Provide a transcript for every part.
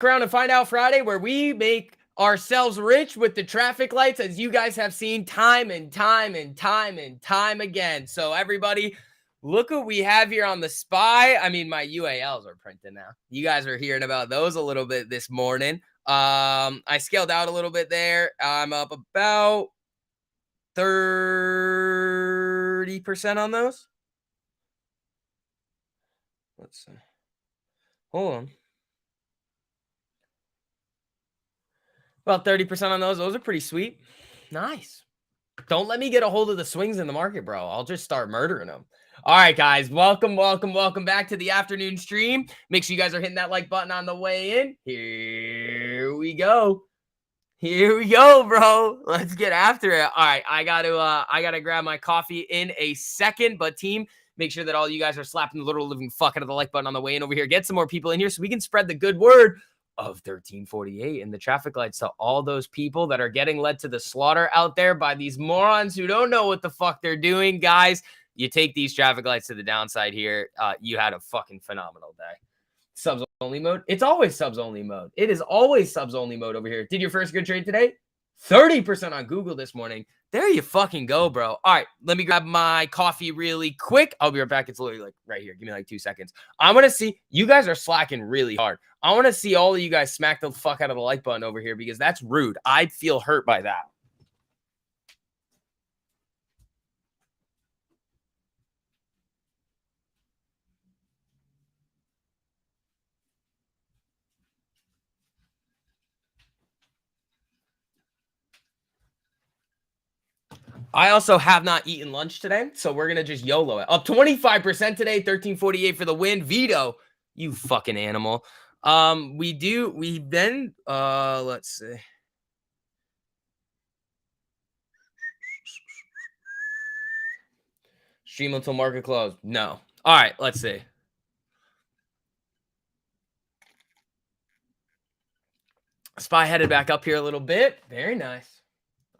Around and Find Out Friday, where we make ourselves rich with the traffic lights, as you guys have seen time and time and time and time again. So everybody, look what we have here on the SPY. I mean, my UALs are printing now. You guys are hearing about those a little bit this morning. I scaled out a little bit there. I'm up about 30% on those. Let's see. Hold on. About 30% on those. Those are pretty sweet. Nice. Don't let me get a hold of the swings in the market, bro. I'll just start murdering them. All right, guys. Welcome back to the afternoon stream. Make sure you guys are hitting that like button on the way in. Here we go. Here we go, bro. Let's get after it. All right, I gotta grab my coffee in a second. But team, make sure that all you guys are slapping the literal living fuck out of the like button on the way in over here. Get some more people in here so we can spread the good word of 1348 in the traffic lights to all those people that are getting led to the slaughter out there by these morons who don't know what the fuck they're doing. Guys, you take these traffic lights to the downside here. You had a fucking phenomenal day. Subs only mode. It's always subs only mode. It is always subs only mode over here. Did your first good trade today? 30% on Google this morning. There you fucking go, bro. All right, let me grab my coffee really quick. I'll be right back. It's literally like right here. Give me like 2 seconds. I want to see, you guys are slacking really hard. I want to see all of you guys smack the fuck out of the like button over here because that's rude. I feel hurt by that. I also have not eaten lunch today, so we're going to just YOLO it. Up 25% today, 1348 for the win. Vito, you fucking animal. Let's see. Stream until market close. No. All right, let's see. SPY headed back up here a little bit. Very nice.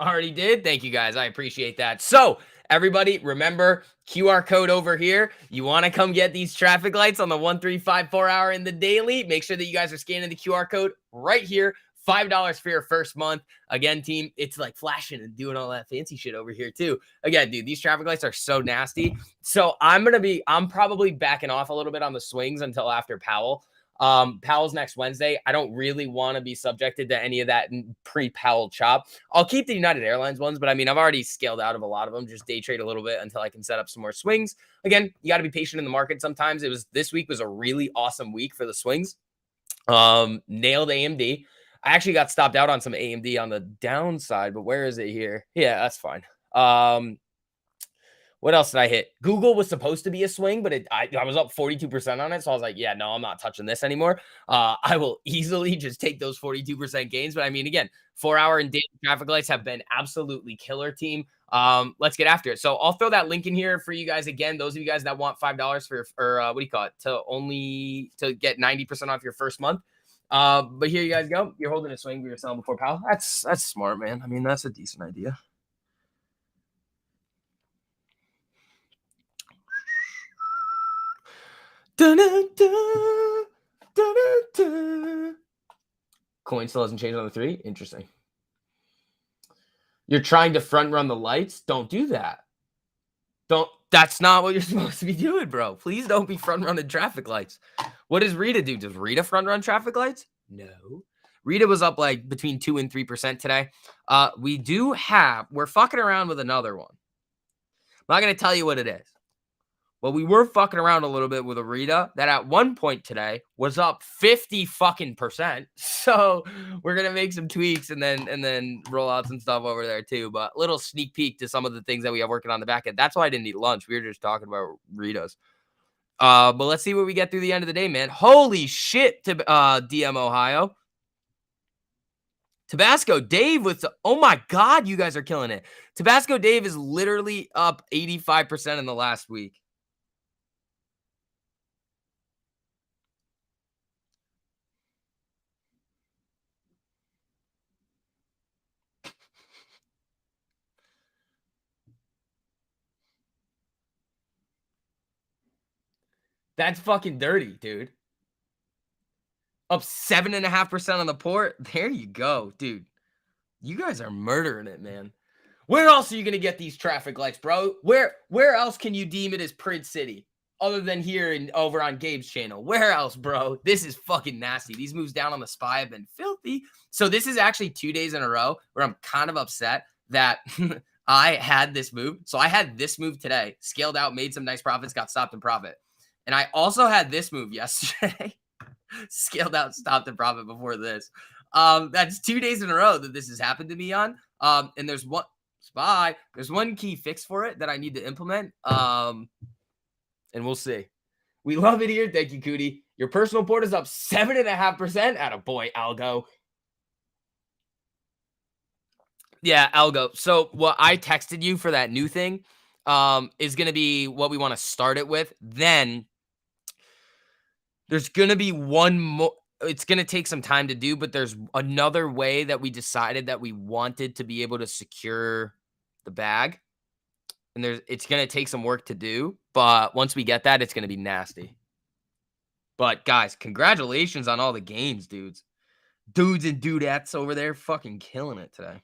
Already did. Thank you guys. I appreciate that. So everybody, remember QR code over here. You want to come get these traffic lights on the 1354 hour in the daily. Make sure that you guys are scanning the QR code right here. $5 for your first month. Again, team, it's like flashing and doing all that fancy shit over here too. Again, dude, these traffic lights are so nasty. So I'm probably backing off a little bit on the swings until after Powell. Powell's next Wednesday. I don't really want to be subjected to any of that pre-Powell chop. I'll keep the United Airlines ones, but I mean, I've already scaled out of a lot of them. Just day trade a little bit until I can set up some more swings. Again, you got to be patient in the market. Sometimes this week was a really awesome week for the swings. Nailed AMD. I actually got stopped out on some AMD on the downside, but where is it here? Yeah, that's fine. What else did I hit? Google was supposed to be a swing, but I was up 42% on it. So I was like, yeah, no, I'm not touching this anymore. I will easily just take those 42% gains. But I mean, again, 4-hour and daily traffic lights have been absolutely killer, team. Let's get after it. So I'll throw that link in here for you guys. Again, those of you guys that want $5 for what do you call it? To get 90% off your first month. But here you guys go. You're holding a swing, but you're selling before Powell. That's smart, man. I mean, that's a decent idea. Coin still hasn't changed on the 3. Interesting. You're trying to front run the lights. Don't do that. That's not what you're supposed to be doing, bro. Please don't be front running traffic lights. What does Rita do? Does Rita front run traffic lights? No. Rita was up like between 2 and 3% today. We're fucking around with another one. I'm not going to tell you what it is. Well, we were fucking around a little bit with a Rita that at one point today was up 50%. So we're gonna make some tweaks and then roll out some stuff over there too. But little sneak peek to some of the things that we have working on the back end. That's why I didn't eat lunch. We were just talking about Ritas. But let's see what we get through the end of the day, man. Holy shit to DM Ohio. Tabasco Dave oh my God, you guys are killing it. Tabasco Dave is literally up 85% in the last week. That's fucking dirty, dude. Up 7.5% on the port. There you go, dude. You guys are murdering it, man. Where else are you gonna get these traffic lights, bro? Where else can you deem it as Prince City other than here and over on Gabe's channel? Where else, bro? This is fucking nasty. These moves down on the SPY have been filthy. So this is actually 2 days in a row where I'm kind of upset that I had this move. So I had this move today, scaled out, made some nice profits, got stopped in profit. And I also had this move yesterday, scaled out, stopped in profit before this. That's 2 days in a row that this has happened to me on. And there's one key fix for it that I need to implement. And we'll see. We love it here. Thank you, Cootie. Your personal port is up 7.5%. Attaboy, Algo. Yeah, Algo. So what I texted you for that new thing is going to be what we want to start it with. Then there's going to be one more. It's going to take some time to do, but there's another way that we decided that we wanted to be able to secure the bag. And it's going to take some work to do, but once we get that, it's going to be nasty. But guys, congratulations on all the gains, dudes. Dudes and dudettes over there fucking killing it today.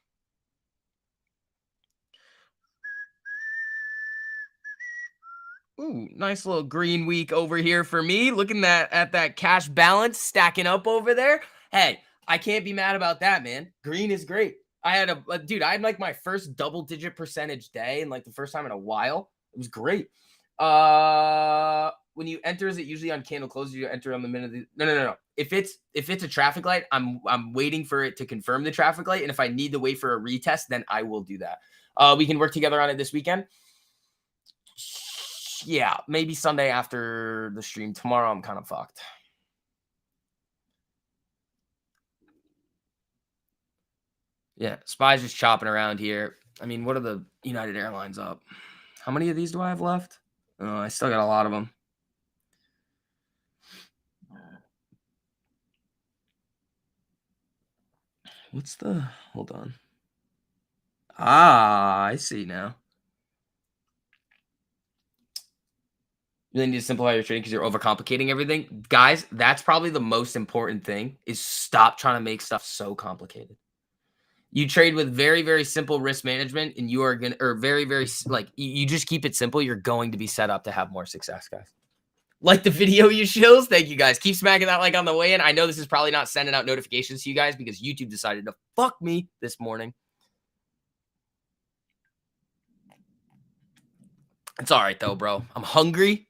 Ooh, nice little green week over here for me. Looking at that cash balance stacking up over there. Hey, I can't be mad about that, man. Green is great. I had dude, I had like my first double-digit percentage day and like the first time in a while. It was great. When you enter, is it usually on candle close? You enter on the minute. No. If it's a traffic light, I'm waiting for it to confirm the traffic light, and if I need to wait for a retest, then I will do that. We can work together on it this weekend. Yeah, maybe Sunday after the stream. Tomorrow, I'm kind of fucked. Yeah, SPY's just chopping around here. I mean, what are the United Airlines up? How many of these do I have left? Oh, I still got a lot of them. Hold on. I see now. You really need to simplify your trading because you're overcomplicating everything. Guys, that's probably the most important thing is stop trying to make stuff so complicated. You trade with very, very simple risk management and you are going to, or very, very, like, you just keep it simple. You're going to be set up to have more success, guys. Like the video, you shills. Thank you, guys. Keep smacking that like on the way in. I know this is probably not sending out notifications to you guys because YouTube decided to fuck me this morning. It's all right, though, bro. I'm hungry.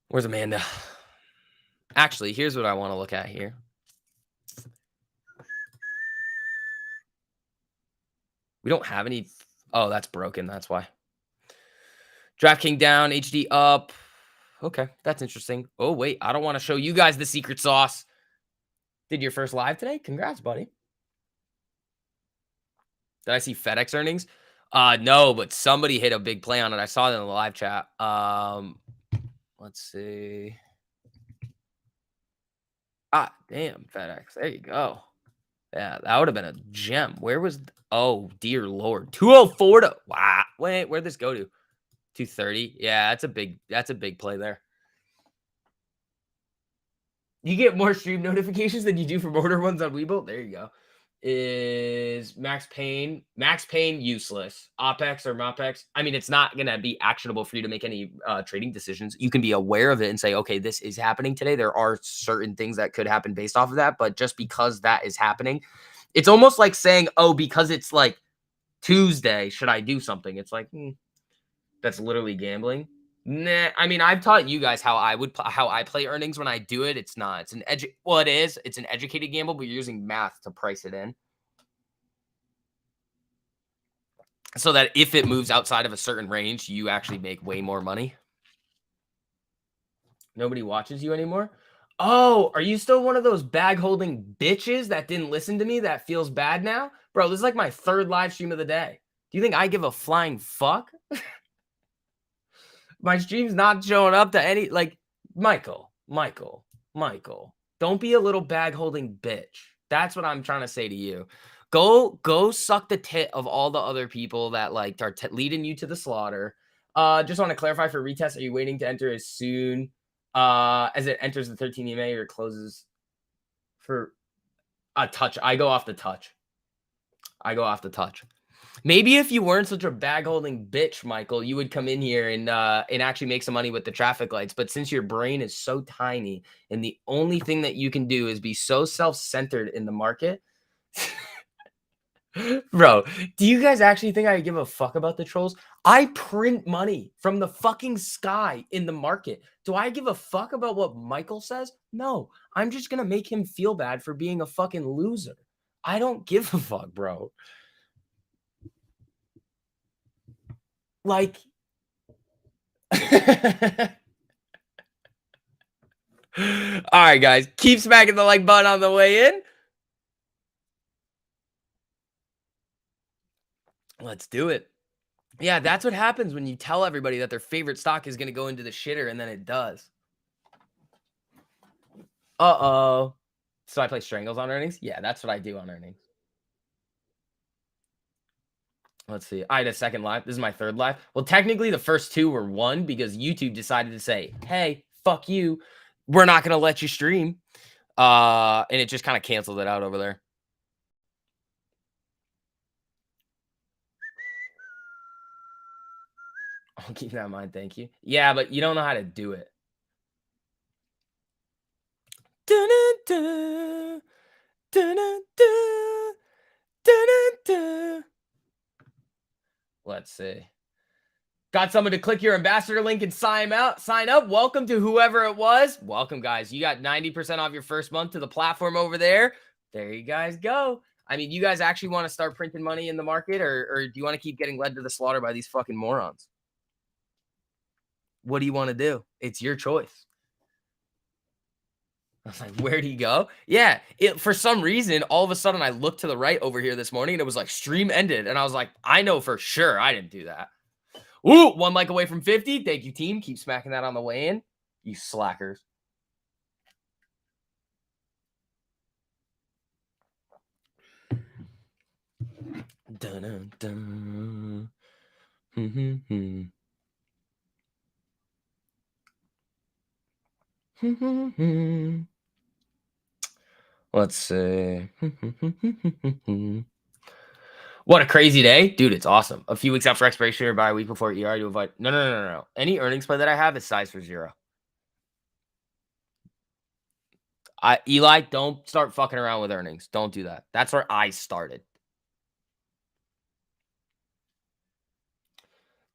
Where's Amanda? Actually, here's what I want to look at here. We don't have any. Oh, that's broken. That's why. DraftKings down, HD up. Okay, that's interesting. Oh, wait. I don't want to show you guys the secret sauce. Did your first live today? Congrats, buddy. Did I see FedEx earnings? No, but somebody hit a big play on it. I saw it in the live chat. Let's see. Ah, damn, FedEx. There you go. Yeah, that would have been a gem. Where was... Oh, dear Lord. 204 to... Wow. Wait, where'd this go to? 230. Yeah, that's a big play there. You get more stream notifications than you do from order ones on Webull? There you go. Is Max Payne useless? OPEX or MOPEX? I mean, it's not going to be actionable for you to make any trading decisions. You can be aware of it and say, okay, this is happening today. There are certain things that could happen based off of that. But just because that is happening, it's almost like saying, oh, because it's like Tuesday, should I do something? It's like, that's literally gambling. Nah, I mean, I've taught you guys how I play earnings when I do it. It's not. It's an well, it is. It's an educated gamble, but you're using math to price it in. So that if it moves outside of a certain range, you actually make way more money. Nobody watches you anymore? Oh, are you still one of those bag-holding bitches that didn't listen to me that feels bad now? Bro, this is like my third live stream of the day. Do you think I give a flying fuck? My stream's not showing up to any, like, Michael, don't be a little bag holding bitch. That's what I'm trying to say to you. Go suck the tit of all the other people that like are leading you to the slaughter. Just want to clarify for retest. Are you waiting to enter as soon As it enters the 13 EMA or closes for a touch. I go off the touch. I go off the touch. Maybe if you weren't such a bag holding bitch, Michael, you would come in here and actually make some money with the traffic lights. But since your brain is so tiny and the only thing that you can do is be so self-centered in the market, bro, do you guys actually think I give a fuck about the trolls? I print money from the fucking sky in the market. Do I give a fuck about what Michael says? No, I'm just gonna make him feel bad for being a fucking loser. I don't give a fuck, bro. Like, all right, guys, keep smacking the like button on the way in. Let's do it. Yeah, that's what happens when you tell everybody that their favorite stock is going to go into the shitter and then it does. Uh-oh. So I play strangles on earnings? Yeah, that's what I do on earnings. Let's see. I had a second live. This is my third live. Well, technically the first two were one because YouTube decided to say, hey, fuck you. We're not going to let you stream. And it just kind of canceled it out over there. I'll keep that in mind. Thank you. Yeah, but you don't know how to do it. Dun-dun-dun, dun-dun-dun, dun-dun-dun. Let's see. Got someone to click your ambassador link and sign up. Welcome to whoever it was. Welcome, guys. You got 90% off your first month to the platform over there. There you guys go. I mean, you guys actually want to start printing money in the market, or do you want to keep getting led to the slaughter by these fucking morons? What do you want to do? It's your choice. I was like, where do you go? Yeah, for some reason, all of a sudden, I looked to the right over here this morning, and it was like stream ended. And I was like, I know for sure I didn't do that. Ooh, 1 like away from 50. Thank you, team. Keep smacking that on the way in. You slackers. Dun, dun, dun. Let's see. What a crazy day. Dude, it's awesome. A few weeks after expiration or by a week before ER to avoid. No. Any earnings play that I have is size for 0. Eli, don't start fucking around with earnings. Don't do that. That's where I started.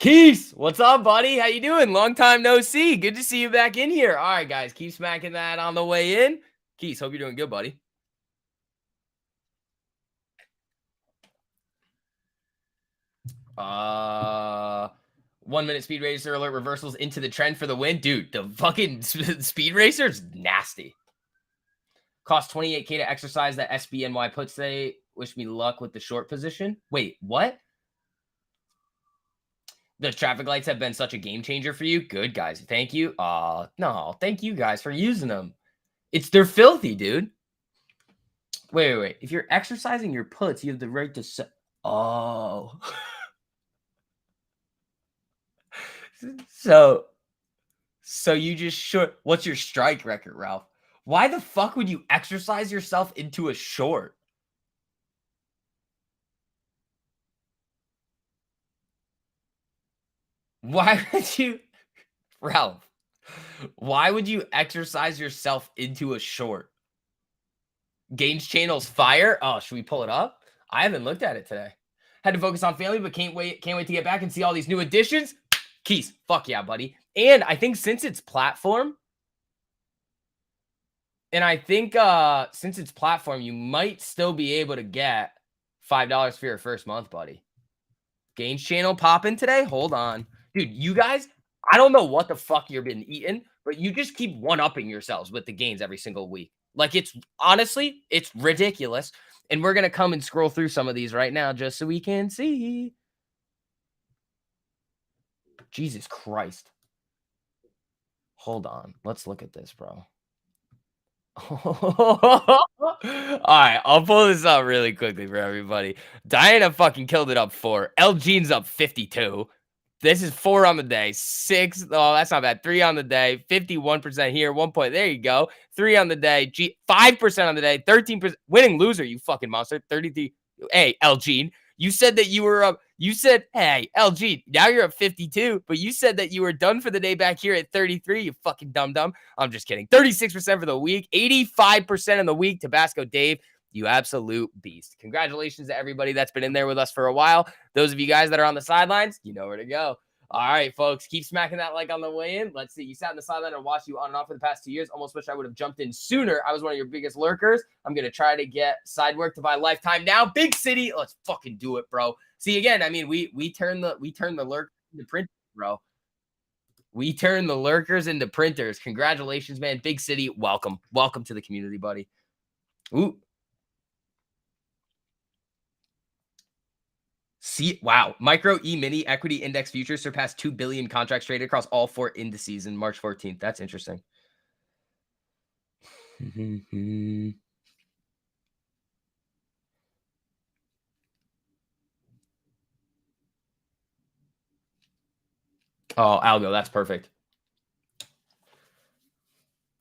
Keys, what's up, buddy? How you doing? Long time no see. Good to see you back in here. All right, guys, keep smacking that on the way in. Keys, hope you're doing good, buddy. Uh, 1 minute speed racer alert reversals into the trend for the win. Dude, the fucking speed racer's nasty. Cost 28K to exercise that SBNY puts today. Wish me luck with the short position. Wait, what? The traffic lights have been such a game changer for you. Good, guys. Thank you. No, thank you guys for using them. They're filthy, dude. Wait. If you're exercising your puts, you have the right to set. Oh. So you just short. What's your strike record, Ralph? Why the fuck would you exercise yourself into a short? Why would you, Ralph? Why would you exercise yourself into a short? Gains channels fire. Oh, should we pull it up? I haven't looked at it today. Had to focus on family, but can't wait to get back and see all these new additions. Keys, fuck yeah, buddy. And I think since it's platform, you might still be able to get $5 for your first month, buddy. Gains channel popping today. Hold on, dude. You guys, I don't know what the fuck you've been eating, but you just keep one-upping yourselves with the gains every single week. Like, it's ridiculous. And we're going to come and scroll through some of these right now just so we can see. Jesus Christ. Hold on. Let's look at this, bro. All right. I'll pull this up really quickly for everybody. Diana fucking killed it up 4. LG's up 52. This is 4 on the day, 6. Oh, that's not bad. 3 on the day, 51% here. 1 point. There you go. 3 on the day, 5% on the day, 13% winning loser. You fucking monster. 33. Hey, LG, you said that you were up. You said, hey, LG, now you're at 52, but you said that you were done for the day back here at 33. You fucking dumb. I'm just kidding. 36% for the week, 85% in the week. Tabasco Dave, you absolute beast. Congratulations to everybody that's been in there with us for a while. Those of you guys that are on the sidelines, you know where to go. All right, folks, keep smacking that like on the way in. Let's see. You sat in the sideline and watched you on and off for the past 2 years. Almost wish I would have jumped in sooner. I was one of your biggest lurkers. I'm going to try to get side work to buy lifetime now. Big city. Let's fucking do it, bro. See, again, I mean, we turn the lurkers into printers, bro. We turn the lurkers into printers. Congratulations, man. Big city. Welcome. Welcome to the community, buddy. Ooh. See, wow. Micro E-mini equity index futures surpassed 2 billion contracts traded across all 4 indices in March 14th. That's interesting. Oh, algo. That's perfect.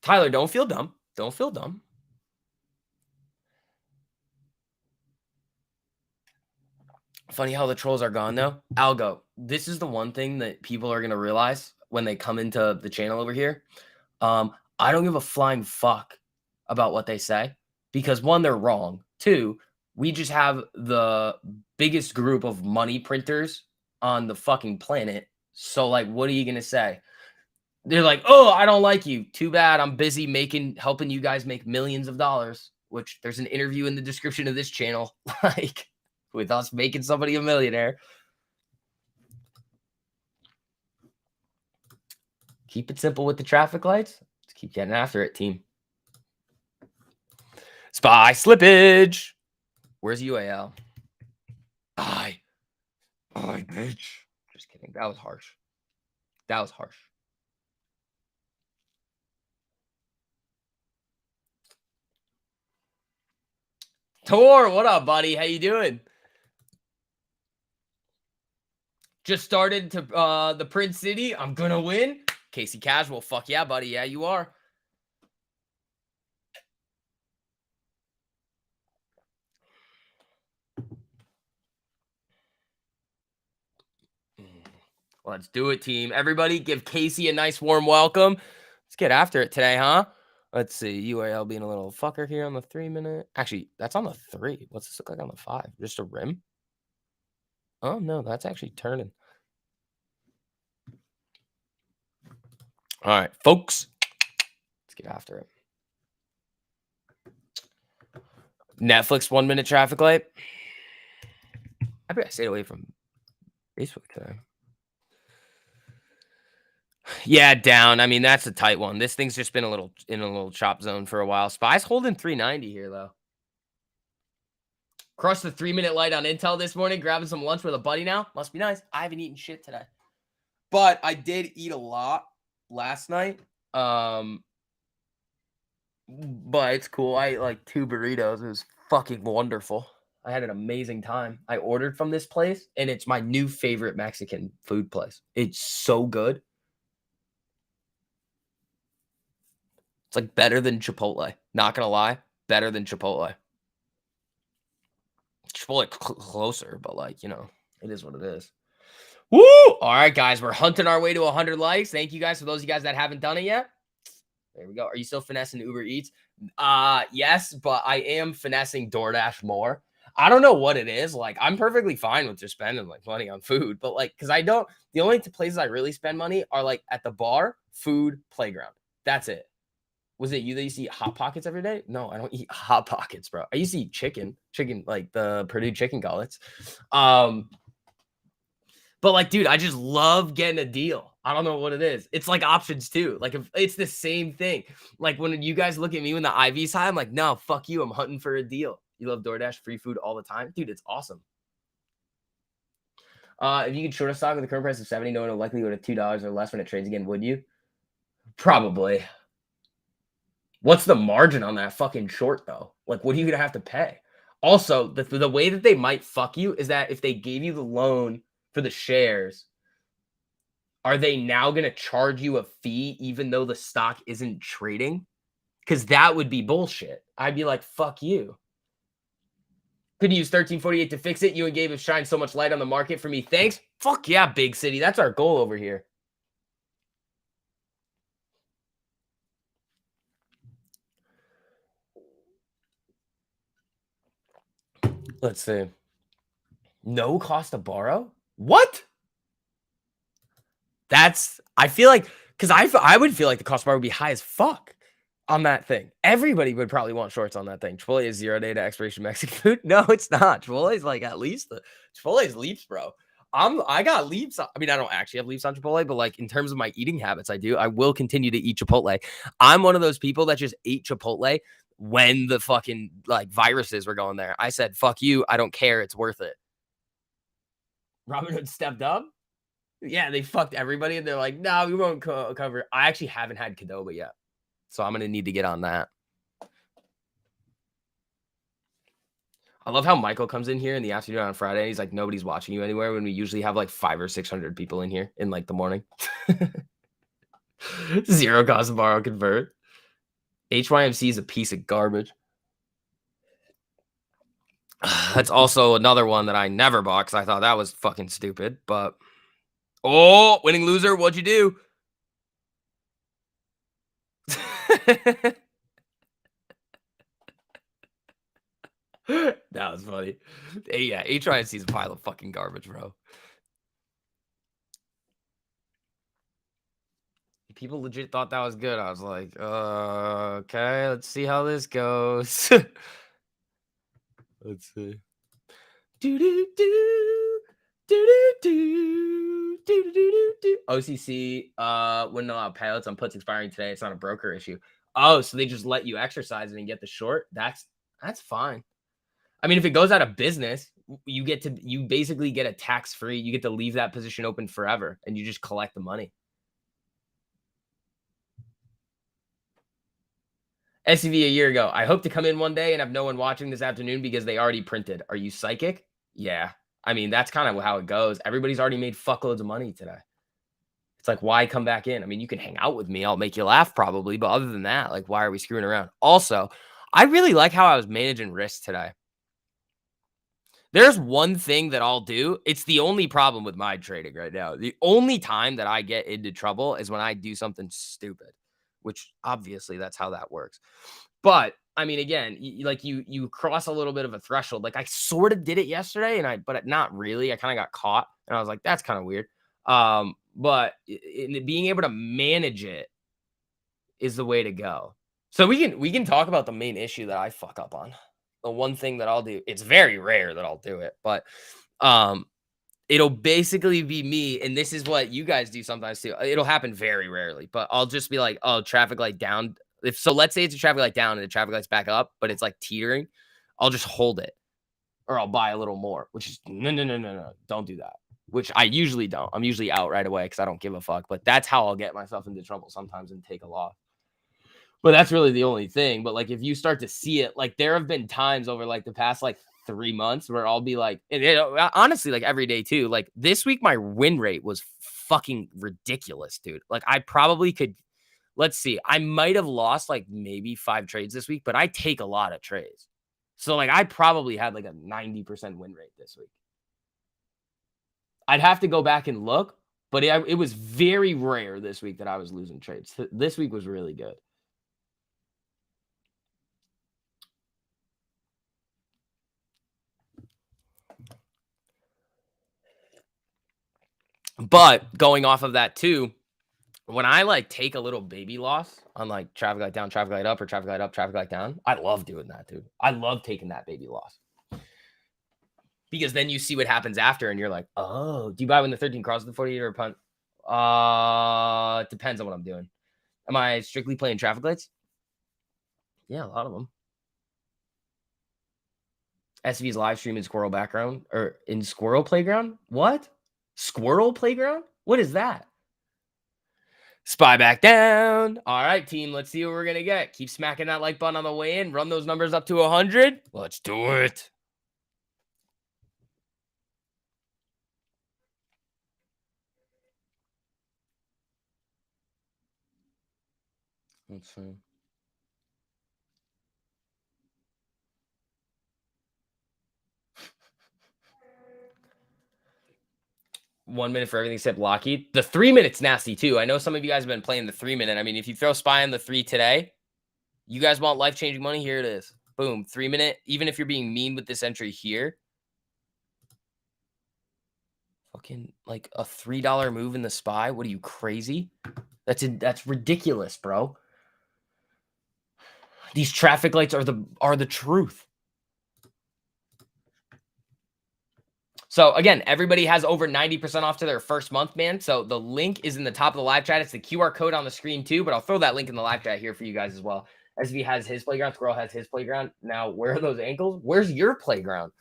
Tyler, don't feel dumb. Don't feel dumb. Funny how the trolls are gone, though. Algo, this is the one thing that people are going to realize when they come into the channel over here. I don't give a flying fuck about what they say because, one, they're wrong. 2, we just have the biggest group of money printers on the fucking planet. So, like, what are you going to say? They're like, oh, I don't like you. Too bad. I'm busy helping you guys make millions of dollars, which there's an interview in the description of this channel. Like, with us making somebody a millionaire. Keep it simple with the traffic lights. Let's keep getting after it, team. Spy slippage. Where's UAL? I bitch. Just kidding. That was harsh. That was harsh. Tor, what up, buddy? How you doing? Just started to the Print City. I'm gonna win. Casey Casual. Fuck yeah, buddy. Yeah, you are. Let's do it, team. Everybody give Casey a nice warm welcome. Let's get after it today, huh? Let's see. UAL being a little fucker here on the 3-minute. Actually, that's on the 3. What's this look like on the 5? Just a rim? Oh, no. That's actually turning. All right, folks. Let's get after it. Netflix 1-minute traffic light. I bet I stayed away from Facebook today. Yeah, down. I mean, that's a tight one. This thing's just been in a little chop zone for a while. Spy's holding 390 here, though. Crushed the 3-minute light on Intel this morning, grabbing some lunch with a buddy now. Must be nice. I haven't eaten shit today. But I did eat a lot last night. But it's cool. I ate like 2 burritos. It was fucking wonderful. I had an amazing time. I ordered from this place, and it's my new favorite Mexican food place. It's so good. It's like better than Chipotle. Not gonna lie, better than Chipotle. Chipotle closer, but like, you know, it is what it is. Woo! All right, guys, we're hunting our way to 100 likes. Thank you guys for those of you guys that haven't done it yet. There we go. Are you still finessing Uber Eats? Yes, but I am finessing DoorDash more. I don't know what it is. Like, I'm perfectly fine with just spending like money on food, but like, because the only places I really spend money are like at the bar, food, playground. That's it. Was it you that used to eat Hot Pockets every day? No, I don't eat Hot Pockets, bro. I used to eat chicken, like the Purdue chicken gullets. But like, dude, I just love getting a deal. I don't know what it is. It's like options too. Like, if it's the same thing. Like when you guys look at me when the IV's high, I'm like, no, fuck you. I'm hunting for a deal. You love DoorDash, free food all the time, dude. It's awesome. If you could short a stock with a current price of 70, knowing a likelihood of $2 or less when it trades again, would you? Probably. What's the margin on that fucking short, though? Like, what are you going to have to pay? Also, the way that they might fuck you is that if they gave you the loan for the shares, Are they now going to charge you a fee even though the stock isn't trading? Because that would be bullshit. I'd be like, fuck you. Couldn't use 1348 to fix it. You and Gabe have shined so much light on the market for me. Thanks. Fuck yeah, big city. That's our goal over here. Let's see. No cost to borrow? What? I feel like, because I would feel like the cost bar would be high as fuck on that thing. Everybody would probably want shorts on that thing. Chipotle is 0 day to expiration Mexican food. No, it's not. Chipotle is like at least Chipotle is leaps, bro. I got leaps. I mean, I don't actually have leaps on Chipotle, but like in terms of my eating habits, I do. I will continue to eat Chipotle. I'm one of those people that just ate Chipotle when the fucking like viruses were going there. I said, fuck you. I don't care. It's worth it. Robin Hood stepped up. Yeah, they fucked everybody, and they're like, "No, we won't cover." I actually haven't had Qdoba yet, so I'm gonna need to get on that. I love how Michael comes in here in the afternoon on Friday. And he's like, "Nobody's watching you anywhere," when we usually have like 500 or 600 people in here in like the morning. 0 cost to borrow convert. HYMC is a piece of garbage. That's also another one that I never bought because I thought that was fucking stupid. But oh, winning loser, what'd you do? That was funny. Yeah, HYMC is a pile of fucking garbage, bro. People legit thought that was good. I was like, okay, let's see how this goes. Let's see. Do do do do do do do do do. OCC wouldn't allow payouts on puts expiring today. It's not a broker issue. Oh, so they just let you exercise it and get the short. That's fine. I mean, if it goes out of business, you basically get a tax free. You get to leave that position open forever, and you just collect the money. SUV a year ago. I hope to come in one day and have no one watching this afternoon because they already printed. Are you psychic? Yeah. I mean, that's kind of how it goes. Everybody's already made fuckloads of money today. It's like, why come back in? I mean, you can hang out with me. I'll make you laugh probably. But other than that, like, why are we screwing around? Also, I really like how I was managing risk today. There's one thing that I'll do. It's the only problem with my trading right now. The only time that I get into trouble is when I do something stupid, which obviously that's how that works. But I mean, again, you cross a little bit of a threshold. Like I sort of did it yesterday, but not really. I kind of got caught, and I was like, that's kind of weird. But being able to manage it is the way to go. So we can talk about the main issue that I fuck up on. The one thing that I'll do. It's very rare that I'll do it, but it'll basically be me, and this is what you guys do sometimes too. It'll happen very rarely, but I'll just be like, oh, traffic light down. Let's say it's a traffic light down and the traffic light's back up, but it's like teetering. I'll just hold it, or I'll buy a little more. Which is no, don't do that. Which I usually don't. I'm usually out right away because I don't give a fuck. But that's how I'll get myself into trouble sometimes and take a loss. But that's really the only thing. But like if you start to see it, like there have been times over like the past like 3 months where I'll be like, honestly, like every day too. Like this week, my win rate was fucking ridiculous, dude. Like I probably could, let's see, I might have lost like maybe 5 trades this week, but I take a lot of trades. So like I probably had like a 90% win rate this week. I'd have to go back and look, but it was very rare this week that I was losing trades. This week was really good. But going off of that too, when I like take a little baby loss on like traffic light down, traffic light up, or traffic light up, traffic light down, I love doing that, dude. I love taking that baby loss because then you see what happens after, and you're like, oh, do you buy when the 13 crosses the 48 or a punt? It depends on what I'm doing. Am I strictly playing traffic lights? Yeah, a lot of them. SV's live stream in Squirrel background or in Squirrel Playground? What? Squirrel Playground? What is that? Spy back down. All right, team. Let's see what we're going to get. Keep smacking that like button on the way in. Run those numbers up to 100. Let's do it. Let's see. One minute for everything except Lockheed. The 3 minutes nasty too. I know some of you guys have been playing the 3 minute. I mean, if you throw SPY on the 3 today, you guys want life-changing money? Here it is. Boom. 3 minute. Even if you're being mean with this entry here, fucking like a $3 move in the SPY. What are you, crazy? That's ridiculous, bro. These traffic lights are the truth. So again, everybody has over 90% off to their first month, man. So the link is in the top of the live chat. It's the QR code on the screen too, but I'll throw that link in the live chat here for you guys as well. SV has his playground. Squirrel has his playground. Now, where are those ankles? Where's your playground?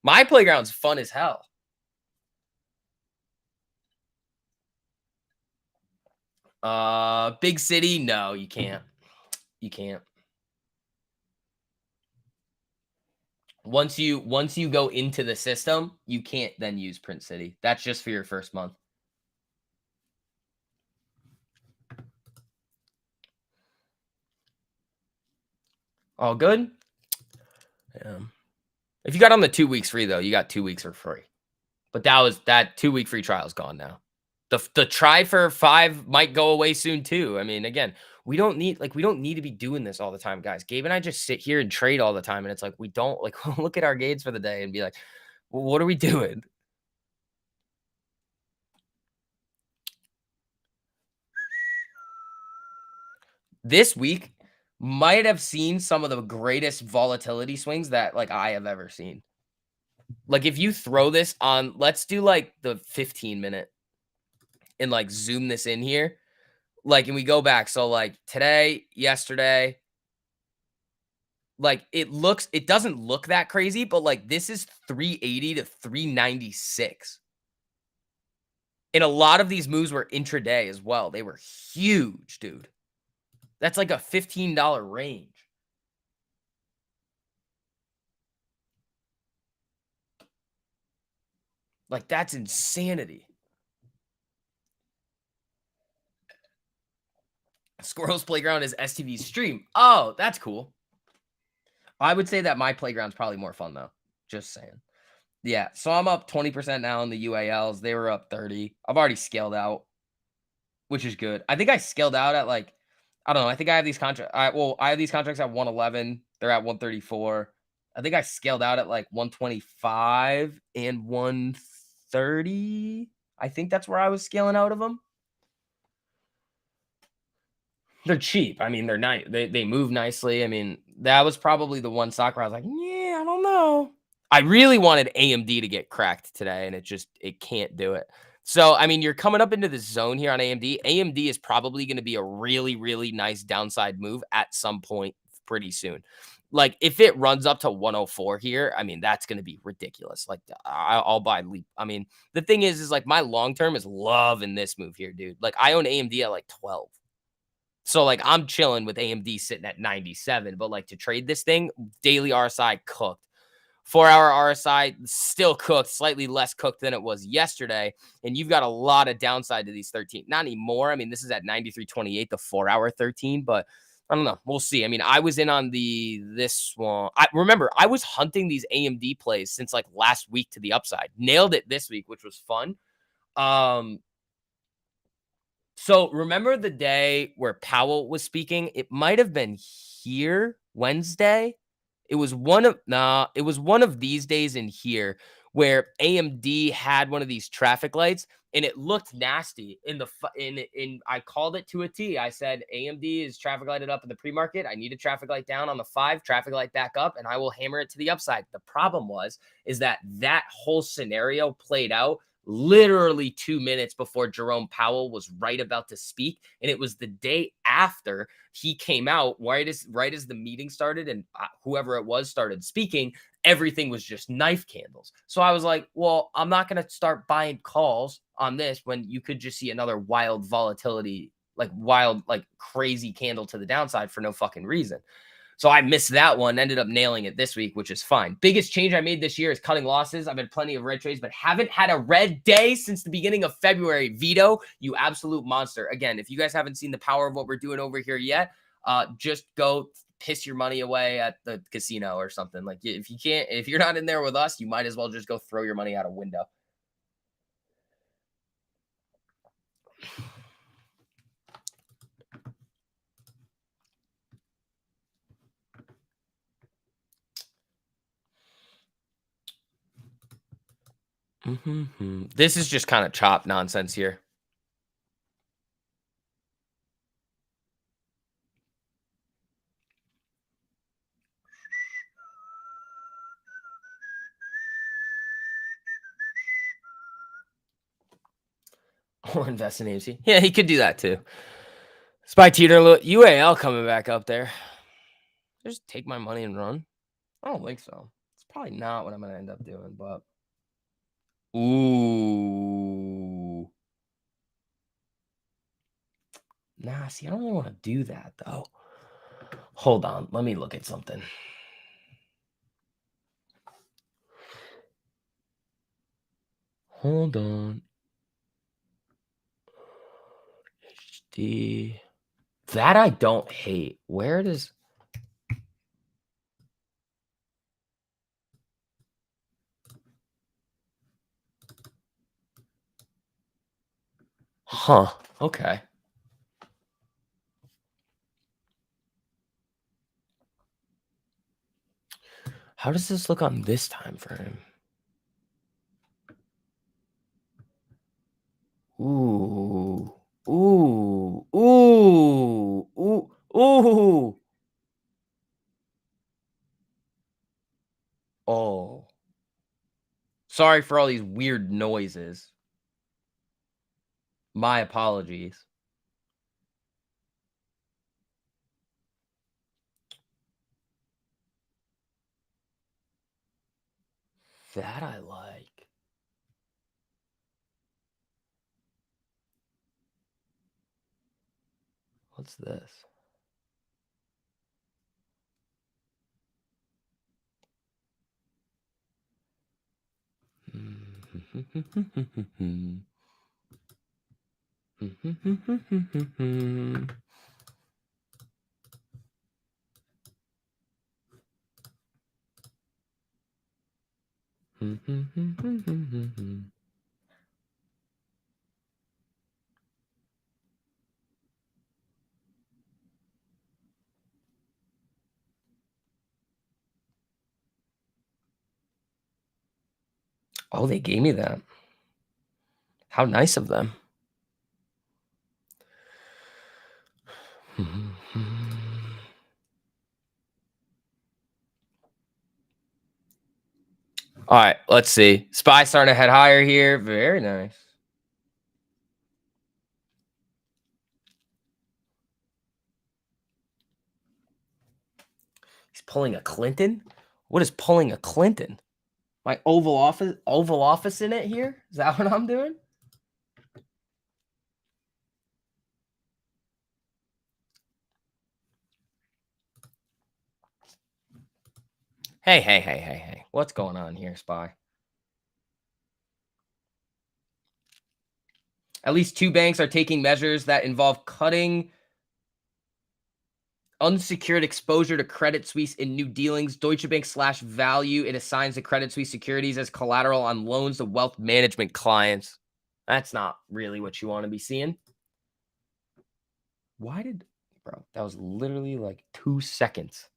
My playground's fun as hell. Big city? No, you can't. You can't. Once you go into the system, you can't then use Print City. That's just for your first month. All good? Yeah. If you got on the 2 weeks free though, you got 2 weeks for free. But that 2 week free trial is gone now. The try for 5 might go away soon too. I mean, again, we don't need to be doing this all the time, guys. Gabe and I just sit here and trade all the time, and it's like we don't look at our gains for the day and be like, well, what are we doing? This week might have seen some of the greatest volatility swings that I have ever seen. Like if you throw this on, let's do like the 15 minute and zoom this in here. And we go back. So today, yesterday, it doesn't look that crazy, but this is 380 to 396. And a lot of these moves were intraday as well. They were huge, dude. That's like a $15 range. That's insanity. Squirrel's playground is STV's stream. Oh, that's cool. I would say that my playground's probably more fun though. Just saying. Yeah, so I'm up 20% now in the UALs. They were up 30. I've already scaled out, which is good. I think I scaled out at I don't know. I think I have these contracts. I have these contracts at 111. They're at 134. I think I scaled out at 125 and 130. I think that's where I was scaling out of them. They're cheap. I mean, they're nice. They move nicely. I mean, that was probably the one stock where I was like, yeah, I don't know. I really wanted AMD to get cracked today, and it can't do it. So, I mean, you're coming up into this zone here on AMD. AMD is probably going to be a really, really nice downside move at some point pretty soon. If it runs up to 104 here, I mean, that's going to be ridiculous. I'll buy leap. I mean, the thing is my long term is loving this move here, dude. I own AMD at 12. So I'm chilling with AMD sitting at 97, but to trade this thing, daily RSI cooked. 4-hour RSI still cooked, slightly less cooked than it was yesterday. And you've got a lot of downside to these 13. Not anymore. I mean, this is at 93.28, the 4-hour 13, but I don't know. We'll see. I mean, I was in on this one. I remember I was hunting these AMD plays since last week to the upside. Nailed it this week, which was fun. So remember the day where Powell was speaking? It might have been here Wednesday. It was one of these days in here where AMD had one of these traffic lights and it looked nasty I called it to a T. I said AMD is traffic lighted up in the pre-market. I need a traffic light down on the 5, traffic light back up, and I will hammer it to the upside. The problem is that whole scenario played out literally 2 minutes before Jerome Powell was right about to speak. And it was the day after he came out, right as the meeting started and whoever it was started speaking, everything was just knife candles. So I was like, well, I'm not going to start buying calls on this when you could just see another wild volatility, crazy candle to the downside for no fucking reason. So I missed that one, ended up nailing it this week, which is fine. Biggest change I made this year is cutting losses. I've had plenty of red trades, but haven't had a red day since the beginning of February. Vito, you absolute monster. Again, if you guys haven't seen the power of what we're doing over here yet, just go piss your money away at the casino or something. Like if you can't, if you're not in there with us, you might as well just go throw your money out a window. This is just kind of chop nonsense here. Or invest in AMC. Yeah, he could do that too. Spy Teeter, UAL coming back up there. Just take my money and run. I don't think so. It's probably not what I'm gonna end up doing, but ooh. Nah, see, I don't really want to do that though. Hold on, let me look at something. Hold on. HD. That I don't hate. Where does Huh. Okay. How does this look on this time frame? Ooh. Ooh. Ooh. Ooh. Ooh. Oh. Sorry for all these weird noises. My apologies. That I like. What's this? Oh, they gave me that. How nice of them. All right, let's see. Spy starting to head higher here. Very nice. He's pulling a Clinton? What is pulling a Clinton? My Oval Office in it here? Is that what I'm doing? Hey. What's going on here, Spy? At least 2 banks are taking measures that involve cutting unsecured exposure to Credit Suisse in new dealings. Deutsche Bank slash value. It assigns the Credit Suisse securities as collateral on loans to wealth management clients. That's not really what you want to be seeing. Why did, bro, that was literally like 2 seconds.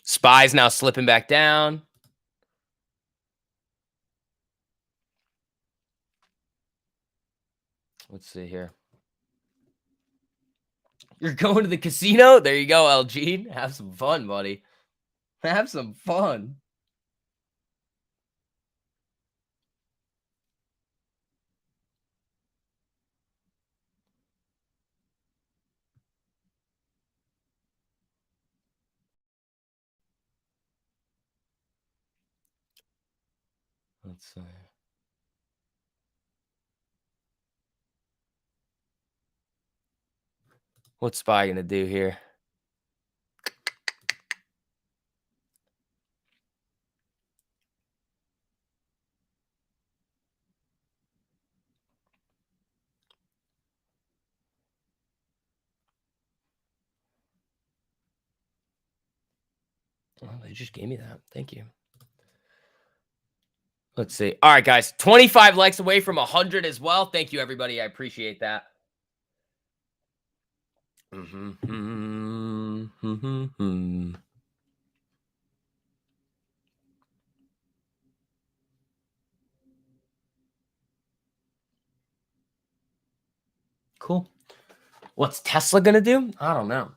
Spy's now slipping back down. Let's see here. You're going to the casino? There you go, LG. Have some fun, buddy. Have some fun. Let's see. What's Spy gonna do here? Well, they just gave me that. Thank you. Let's see. All right, guys. 25 likes away from 100 as well. Thank you, everybody. I appreciate that. Cool. What's Tesla going to do? I don't know.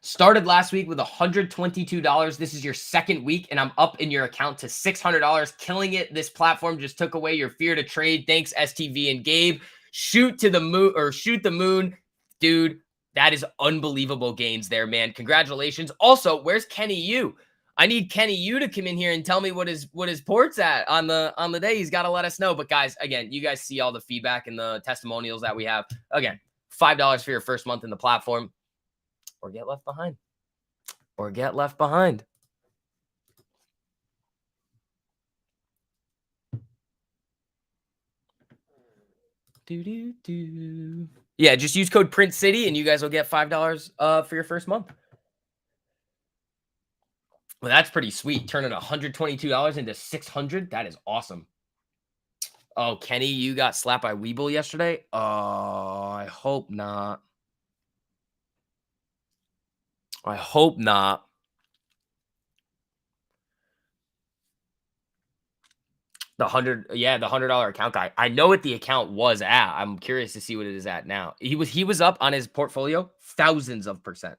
Started last week with $122. This is your second week, and I'm up in your account to $600. Killing it. This platform just took away your fear to trade. Thanks, STV and Gabe. Shoot to the moon, or shoot the moon. Dude, that is unbelievable gains there, man. Congratulations. Also, where's Kenny Yu? I need Kenny Yu to come in here and tell me what his port's at on the day. He's got to let us know. But guys, again, you guys see all the feedback and the testimonials that we have. Again, $5 for your first month in the platform. Or get left behind. Or get left behind. Yeah, just use code PRINTCITY and you guys will get $5 for your first month. Well, that's pretty sweet. Turning $122 into $600. That is awesome. Oh, Kenny, you got slapped by Weeble yesterday? Oh, I hope not. I hope not. The $100 account guy. I know what the account was at. I'm curious to see what it is at now. He was up on his portfolio thousands of percent.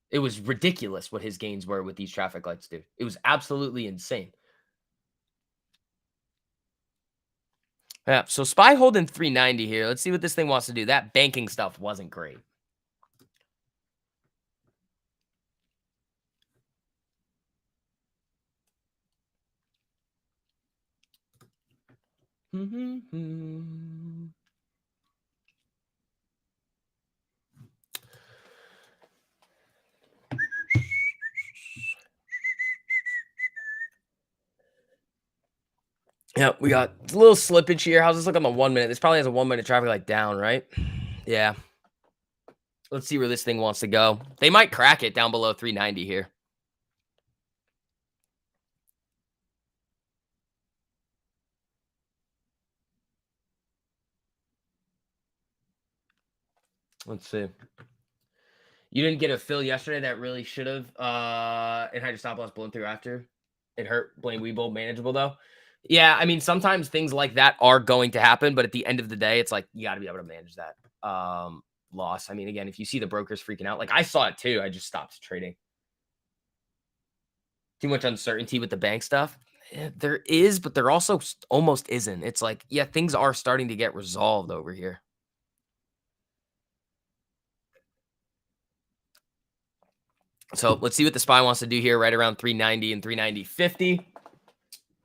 It was ridiculous what his gains were with these traffic lights, dude. It was absolutely insane. Yeah, so SPY holding 390 here. Let's see what this thing wants to do. That banking stuff wasn't great. Yeah, we got a little slippage here. How's this look on the 1 minute? This probably has a 1 minute traffic light down, right? Yeah. Let's see where this thing wants to go. They might crack it down below 390 here. Let's see. You didn't get a fill yesterday that really should have. It had your stop loss blown through after. It hurt. Blame Weeble. Manageable though. Yeah, I mean, sometimes things like that are going to happen, but at the end of the day, it's like you got to be able to manage that loss. I mean, again, if you see the brokers freaking out, like I saw it too, I just stopped trading. Too much uncertainty with the bank stuff. Yeah, there is, but there also almost isn't. It's like, yeah, things are starting to get resolved over here. So let's see what the SPY wants to do here, right around 390 and 390.50.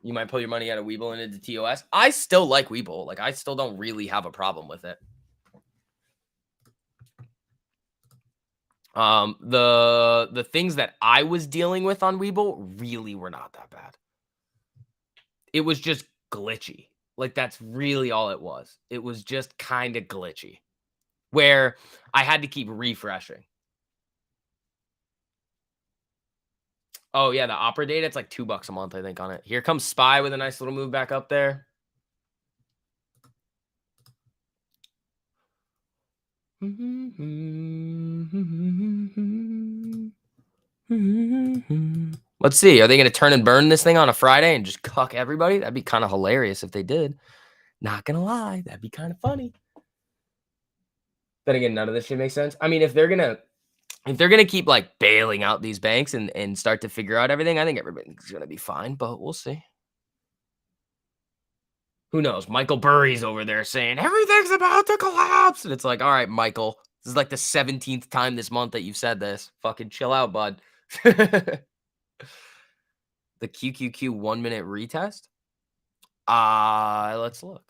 You might pull your money out of Weeble and into TOS. I still like Weeble. Like, I still don't really have a problem with it. The things that I was dealing with on Weeble really were not that bad. It was just glitchy. Like, that's really all it was. It was just kind of glitchy, where I had to keep refreshing. Oh, yeah, the Opera data, it's like $2 a month, I think, on it. Here comes SPY with a nice little move back up there. Let's see. Are they going to turn and burn this thing on a Friday and just cuck everybody? That'd be kind of hilarious if they did. Not going to lie. That'd be kind of funny. Then again, none of this shit makes sense. I mean, if they're going to keep like bailing out these banks and start to figure out everything, I think everything's going to be fine, but we'll see. Who knows? Michael Burry's over there saying everything's about to collapse. And it's like, all right, Michael, this is like the 17th time this month that you've said this. Fucking chill out, bud. The QQQ 1 minute retest. Let's look.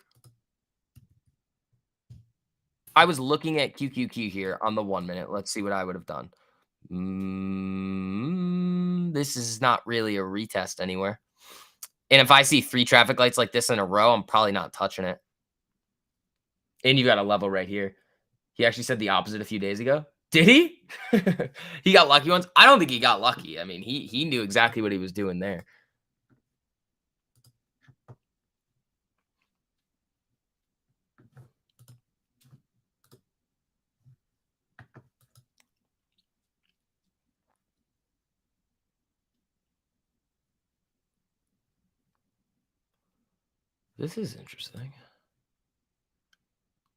I was looking at QQQ here on the 1 minute. Let's see what I would have done. This is not really a retest anywhere. And if I see 3 traffic lights like this in a row, I'm probably not touching it. And you got a level right here. He actually said the opposite a few days ago. Did he? He got lucky once? I don't think he got lucky. I mean, he knew exactly what he was doing there. This is interesting.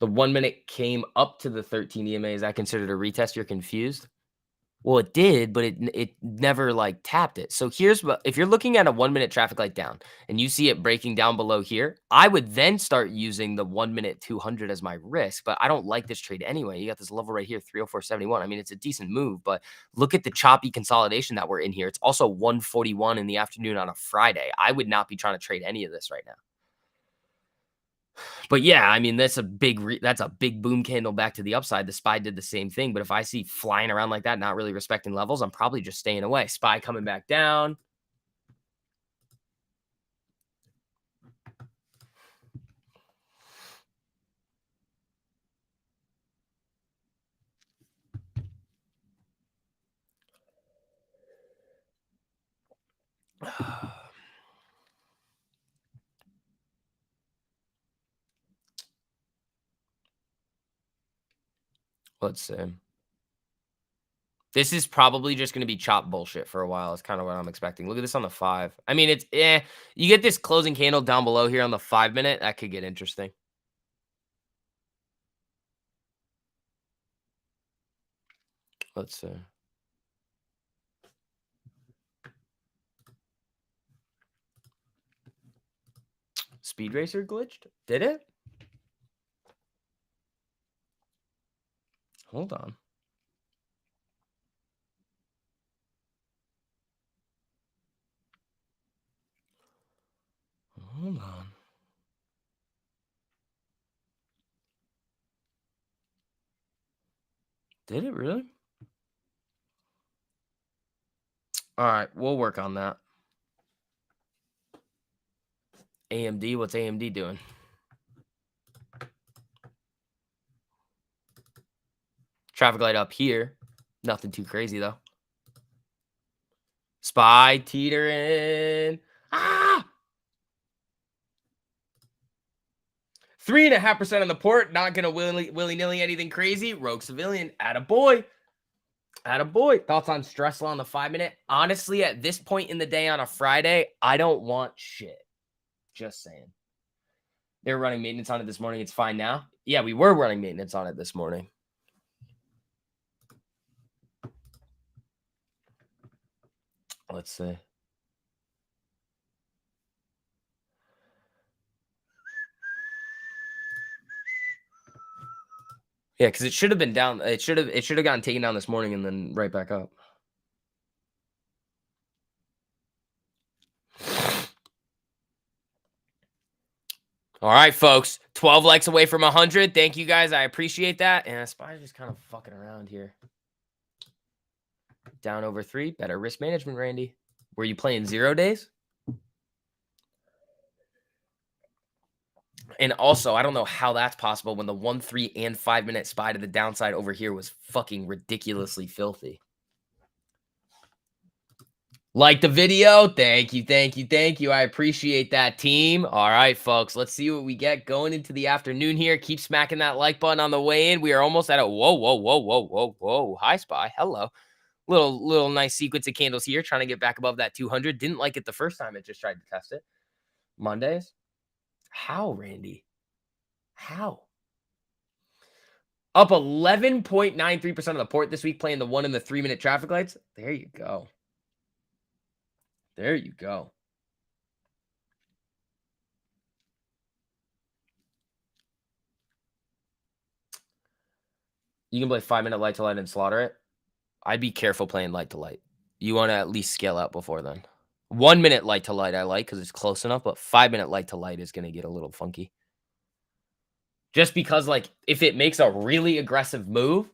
The 1 minute came up to the 13 EMA. Is that considered a retest? You're confused? Well, it did, but it never, like, tapped it. So here's what if you're looking at a 1 minute traffic light down and you see it breaking down below here, I would then start using the 1 minute 200 as my risk, but I don't like this trade anyway. You got this level right here, 304.71. I mean, it's a decent move, but look at the choppy consolidation that we're in here. It's also 1:41 in the afternoon on a Friday. I would not be trying to trade any of this right now. But yeah, I mean, that's a big boom candle back to the upside. The SPY did the same thing, but if I see flying around like that, not really respecting levels, I'm probably just staying away. SPY coming back down. Let's see. This is probably just going to be chop bullshit for a while. Is kind of what I'm expecting. Look at this on the 5. I mean, it's you get this closing candle down below here on the 5 minute. That could get interesting. Let's see. Speed Racer glitched? Did it? Hold on. Hold on. Did it really? All right, we'll work on that. AMD, what's AMD doing? Traffic light up here. Nothing too crazy though. SPY teetering. Ah! 3.5% on the port. Not gonna willy-nilly anything crazy. Rogue civilian. Attaboy. Attaboy. Thoughts on stress law on the 5 minute? Honestly, at this point in the day on a Friday, I don't want shit. Just saying. They were running maintenance on it this morning. It's fine now. Yeah, we were running maintenance on it this morning. Let's see. Yeah, because it should have been down. It should have gotten taken down this morning and then right back up. All right, folks. 12 likes away from 100. Thank you guys. I appreciate that. And SPY's just kind of fucking around here. Down over 3. Better risk management, Randy. Were you playing 0 days? And also, I don't know how that's possible when the 1, 3, and 5 minute SPY to the downside over here was fucking ridiculously filthy. Like the video. Thank you, thank you, thank you. I appreciate that, team. All right, folks, let's see what we get going into the afternoon here. Keep smacking that like button on the way in. We are almost at a whoa, whoa, whoa, whoa, whoa, whoa. Hi, SPY. Hello. Little nice sequence of candles here, trying to get back above that 200. Didn't like it the first time it just tried to test it. Mondays. How, Randy? How? Up 11.93% of the port this week, playing the 1 and the 3 minute traffic lights. There you go. There you go. You can play 5 minute light to light and slaughter it. I'd be careful playing light to light. You want to at least scale out before then. 1 minute light to light I like because it's close enough, but 5 minute light to light is going to get a little funky. Just because, like, if it makes a really aggressive move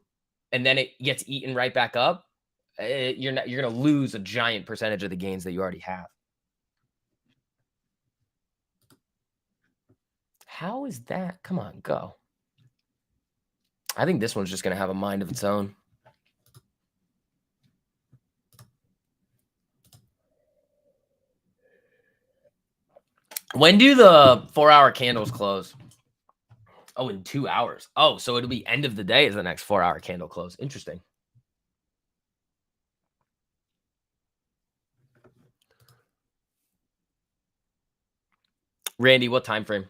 and then it gets eaten right back up, you're going to lose a giant percentage of the gains that you already have. How is that? Come on, go. I think this one's just going to have a mind of its own. When do the 4-hour candles close? Oh, in 2 hours. Oh, so it'll be end of the day is the next 4-hour candle close. Interesting. Randy, what time frame?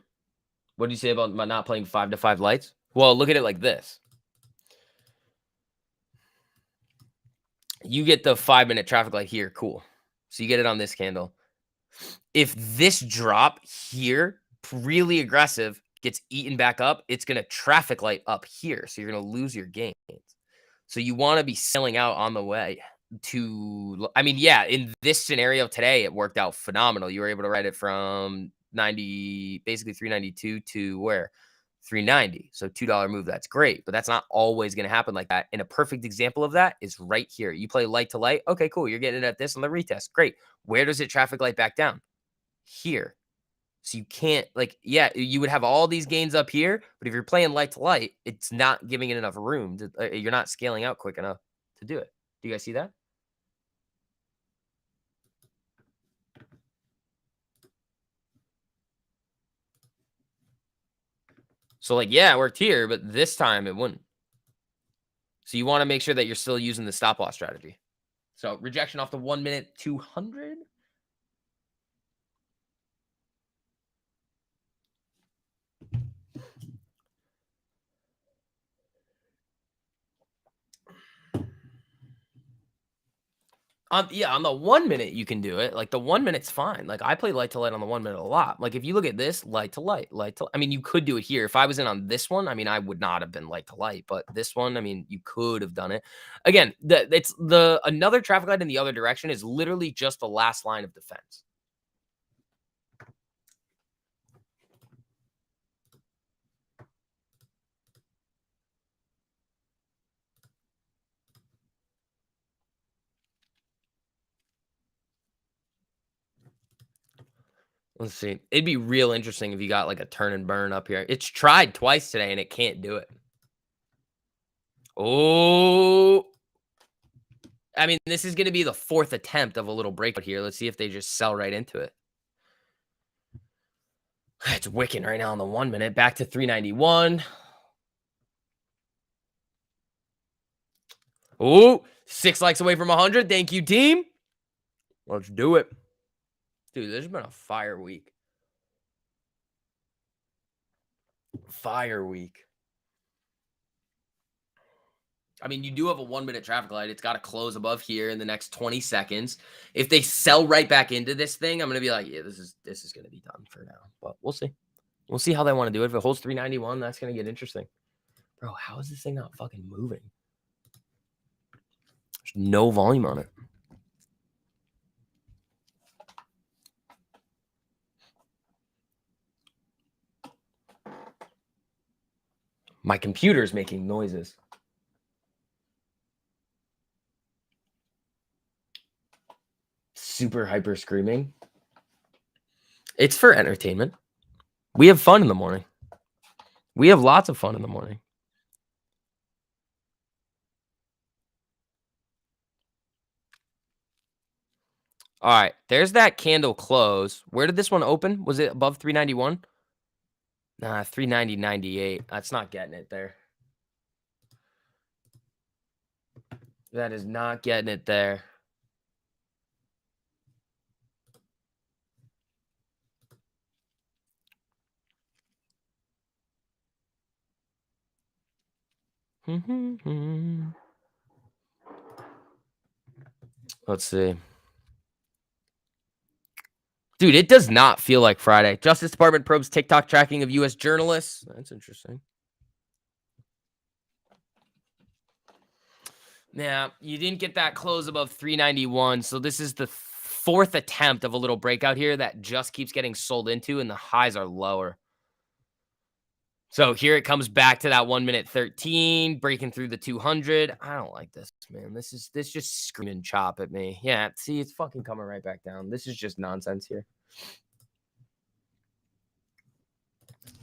What do you say about not playing 5 to 5 lights? Well, look at it like this. You get the 5-minute traffic light here. Cool. So you get it on this candle. If this drop here, really aggressive, gets eaten back up, it's going to traffic light up here. So you're going to lose your gains. So you want to be selling out on the way to, I mean, yeah, in this scenario today, it worked out phenomenal. You were able to ride it from 90, basically 392 to where? 390. So $2 move. That's great. But that's not always going to happen like that. And a perfect example of that is right here. You play light to light. Okay, cool. You're getting it at this on the retest. Great. Where does it traffic light back down? Here. So you can't, like, yeah, you would have all these gains up here, but if you're playing light to light, it's not giving it enough room. You're not scaling out quick enough to do it. Do you guys see that? So, like, yeah, it worked here, but this time it wouldn't. So you want to make sure that you're still using the stop loss strategy. So rejection off the 1 minute 200. Yeah, on the 1 minute you can do it. Like the 1 minute's fine. Like I play light to light on the 1 minute a lot. Like if you look at this, light to light, light to, I mean, you could do it here. If I was in on this one, I mean, I would not have been light to light, but this one, I mean, you could have done it. Again, it's the another traffic light in the other direction is literally just the last line of defense. Let's see. It'd be real interesting if you got like a turn and burn up here. It's tried twice today and it can't do it. Oh, I mean, this is going to be the 4th attempt of a little breakout here. Let's see if they just sell right into it. It's wicking right now on the 1 minute. Back to 391. Oh, 6 likes away from 100. Thank you, team. Let's do it. Dude, this has been a fire week. Fire week. I mean, you do have a 1 minute traffic light. It's got to close above here in the next 20 seconds. If they sell right back into this thing, I'm going to be like, yeah, this is going to be done for now. But we'll see. We'll see how they want to do it. If it holds 391, that's going to get interesting. Bro, how is this thing not fucking moving? There's no volume on it. My computer's making noises. Super hyper screaming. It's for entertainment. We have fun in the morning. We have lots of fun in the morning. All right, there's that candle close. Where did this one open? Was it above 391? Nah, 390.98. That's not getting it there. That is not getting it there. Let's see. Dude, it does not feel like Friday. Justice Department probes TikTok tracking of U.S. journalists. That's interesting. Yeah, you didn't get that close above 391. So this is the 4th attempt of a little breakout here that just keeps getting sold into, and the highs are lower. So here it comes back to that 1 minute 13, breaking through the 200. I don't like this, man. This just screaming chop at me. Yeah, see, it's fucking coming right back down. This is just nonsense here.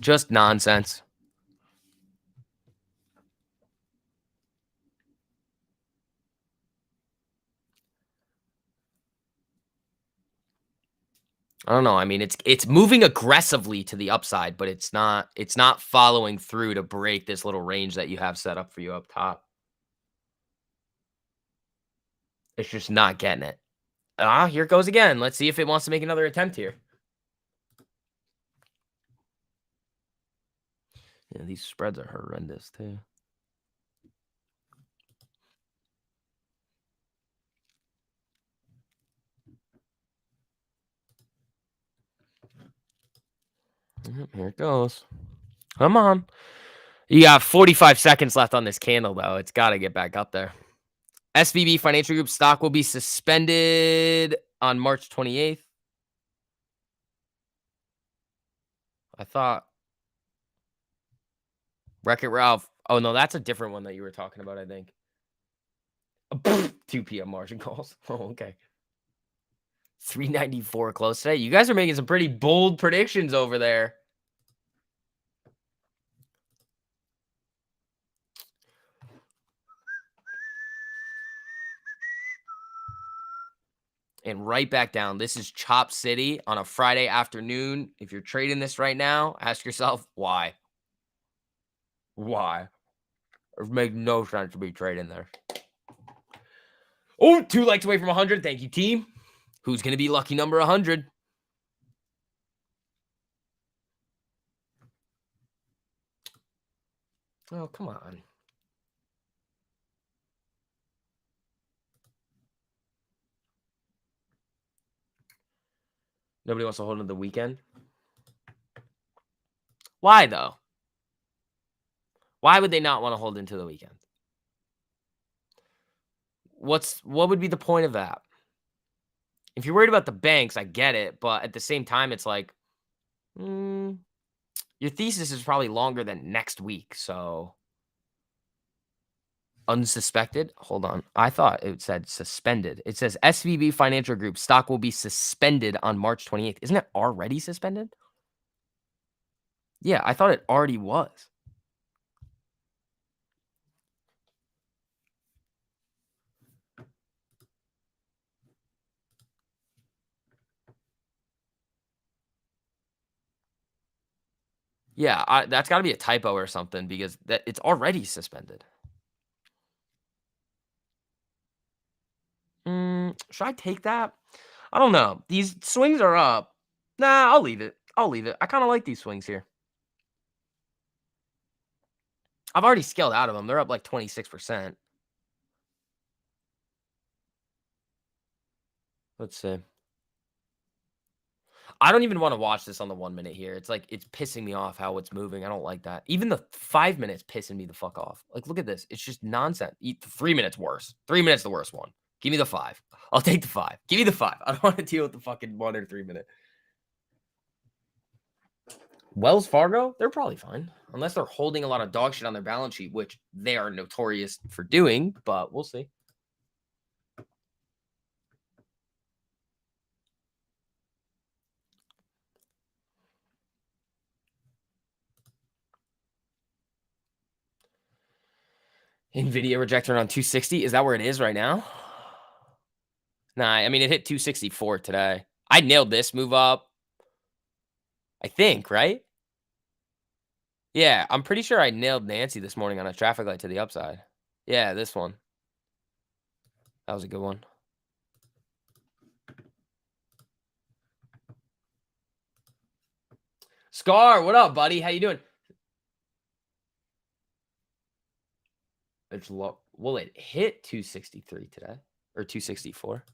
Just nonsense. I don't know. I mean, it's moving aggressively to the upside, but it's not following through to break this little range that you have set up for you up top. It's just not getting it. Ah, here it goes again. Let's see if it wants to make another attempt here. Yeah, these spreads are horrendous too. Here it goes. Come on. You got 45 seconds left on this candle, though. It's got to get back up there. SVB Financial Group stock will be suspended on March 28th. I thought Wreck-It Ralph. Oh, no, that's a different one that you were talking about, I think. 2 p.m. margin calls. Oh, okay. 394 close today. You guys are making some pretty bold predictions over there. And right back down. This is Chop City on a Friday afternoon. If you're trading this right now, ask yourself why. Why? It makes no sense to be trading there. Oh, 2 likes away from 100. Thank you, team. Who's going to be lucky number 100? Oh, come on. Nobody wants to hold into the weekend? Why, though? Why would they not want to hold into the weekend? What would be the point of that? If you're worried about the banks, I get it, but at the same time, it's like, your thesis is probably longer than next week, so unsuspected. Hold on. I thought it said suspended. It says SVB Financial Group stock will be suspended on March 28th. Isn't it already suspended? Yeah, I thought it already was. Yeah, that's got to be a typo or something because it's already suspended. Should I take that? I don't know. These swings are up. Nah, I'll leave it. I'll leave it. I kind of like these swings here. I've already scaled out of them. They're up like 26%. Let's see. I don't even want to watch this on the 1 minute here. It's like, it's pissing me off how it's moving. I don't like that. Even the 5 minutes pissing me the fuck off. Like, look at this. It's just nonsense. 3 minutes worse. 3 minutes the worst one. Give me the 5. I'll take the 5. Give me the 5. I don't want to deal with the fucking 1 or 3 minute. Wells Fargo, they're probably fine. Unless they're holding a lot of dog shit on their balance sheet, which they are notorious for doing, but we'll see. NVIDIA rejected on 260. Is that where it is right now? Nah, I mean, it hit 264 today. I nailed this move up. I think, right? Yeah, I'm pretty sure I nailed Nancy this morning on a traffic light to the upside. Yeah, this one. That was a good one. Scar, what up, buddy? How you doing? It's low. Well, it hit 263 today or 264.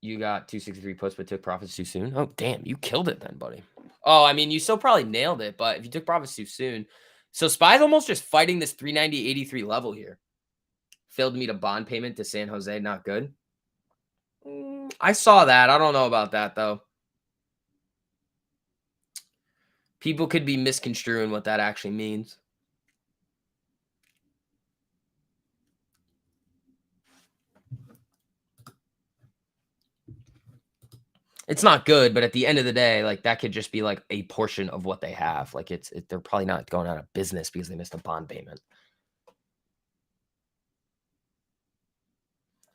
You got 263 puts but took profits too soon. Oh, damn, you killed it then, buddy. Oh, I mean, you still probably nailed it, but if you took profits too soon. So SPY's almost just fighting this 390.83 level here. Failed to meet a bond payment to San Jose, not good. I saw that. I don't know about that, though. People could be misconstruing what that actually means. It's not good, but at the end of the day, like, that could just be, like, a portion of what they have. Like, they're probably not going out of business because they missed a bond payment.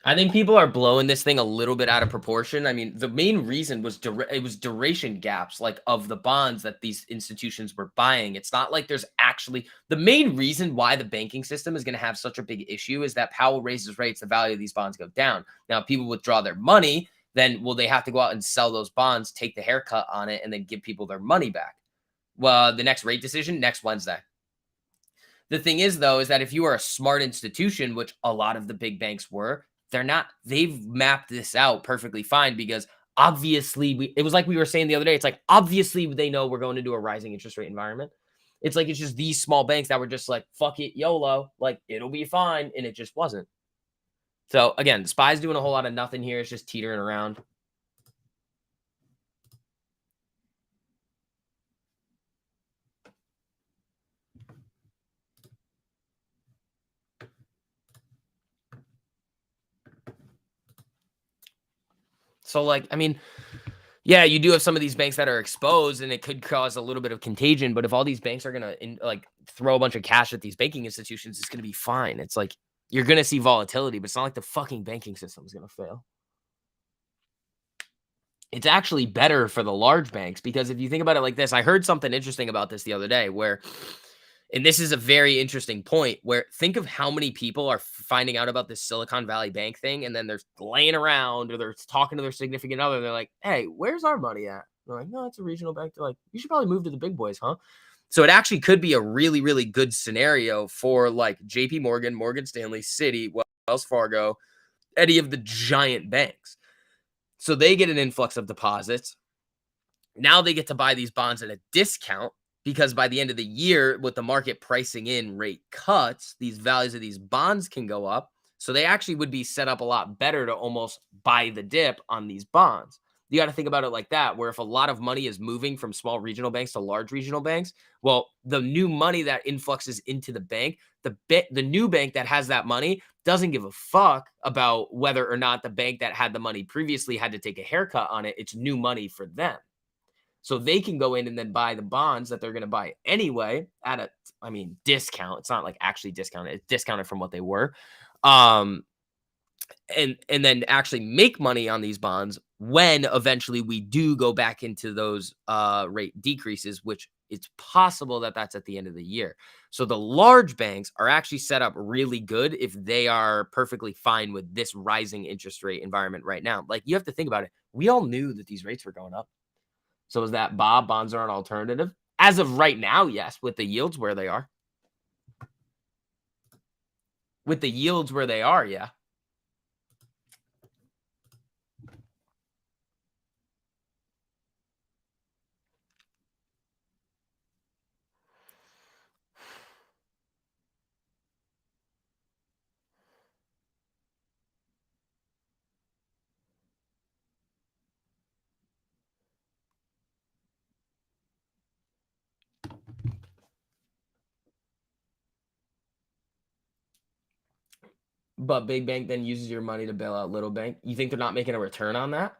I think people are blowing this thing a little bit out of proportion. I mean, the main reason was it was duration gaps, like, of the bonds that these institutions were buying. It's not like there's actually the main reason why the banking system is gonna have such a big issue is that Powell raises rates, the value of these bonds go down. Now, if people withdraw their money, then will they have to go out and sell those bonds, take the haircut on it, and then give people their money back? Well, the next rate decision next Wednesday. The thing is, though, is that if you are a smart institution, which a lot of the big banks were, they're not, they've mapped this out perfectly fine because obviously it was like we were saying the other day. It's like, obviously they know we're going into a rising interest rate environment. It's like, it's just these small banks that were just like, fuck it, YOLO, like it'll be fine. And it just wasn't. So again, the SPY's doing a whole lot of nothing here. It's just teetering around. So like, I mean, yeah, you do have some of these banks that are exposed and it could cause a little bit of contagion, but if all these banks are going to like throw a bunch of cash at these banking institutions, it's going to be fine. It's like you're going to see volatility, but it's not like the fucking banking system is going to fail. It's actually better for the large banks because if you think about it like this, I heard something interesting about this the other day where, and this is a very interesting point where think of how many people are finding out about this Silicon Valley Bank thing and then they're laying around or they're talking to their significant other. They're like, hey, where's our money at? They're like, no, it's a regional bank. They're like, you should probably move to the big boys, huh? So it actually could be a really, really good scenario for like JP Morgan, Morgan Stanley, Citi, Wells Fargo, any of the giant banks. So they get an influx of deposits. Now they get to buy these bonds at a discount because by the end of the year, with the market pricing in rate cuts, these values of these bonds can go up. So they actually would be set up a lot better to almost buy the dip on these bonds. You got to think about it like that, where if a lot of money is moving from small regional banks to large regional banks, well, the new money that influxes into the bank, the new bank that has that money doesn't give a fuck about whether or not the bank that had the money previously had to take a haircut on it. It's new money for them. So they can go in and then buy the bonds that they're going to buy anyway at a, I mean, discount. It's not like actually discounted. It's discounted from what they were. Um, and then actually make money on these bonds when eventually we do go back into those rate decreases, which it's possible that that's at the end of the year. So the large banks are actually set up really good if they are perfectly fine with this rising interest rate environment right now. Like you have to think about it. We all knew that these rates were going up. So is that Bob, bonds are an alternative? As of right now, yes, with the yields where they are. With the yields where they are, yeah. But big bank then uses your money to bail out little bank. You think they're not making a return on that?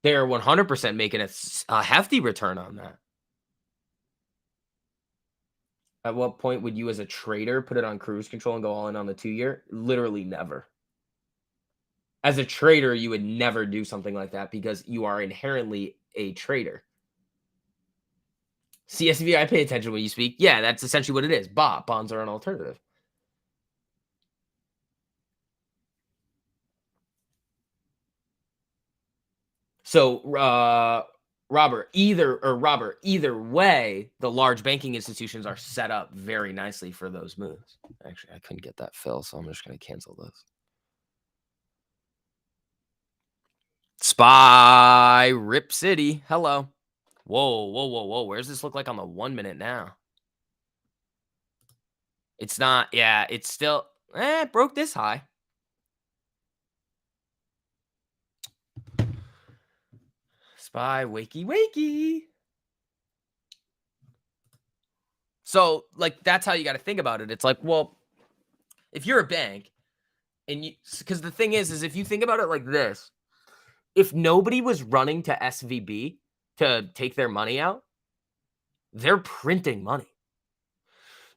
They're 100% making a hefty return on that. At what point would you as a trader put it on cruise control and go all in on the 2 year? Literally never. As a trader, you would never do something like that because you are inherently a trader. CSV, I pay attention when you speak. Yeah, that's essentially what it is. Bonds are an alternative. So, Robert, either way, the large banking institutions are set up very nicely for those moves. Actually, I couldn't get that fill, so I'm just going to cancel this. Spy Rip City. Hello. Whoa, whoa, whoa, whoa. Where's this look like on the 1 minute now? It's not. Yeah, it's still. It broke this high. Spy wakey wakey. So, like, that's how you got to think about it. It's like, well, if you're a bank And because the thing is if you think about it like this, if nobody was running to SVB to take their money out, they're printing money.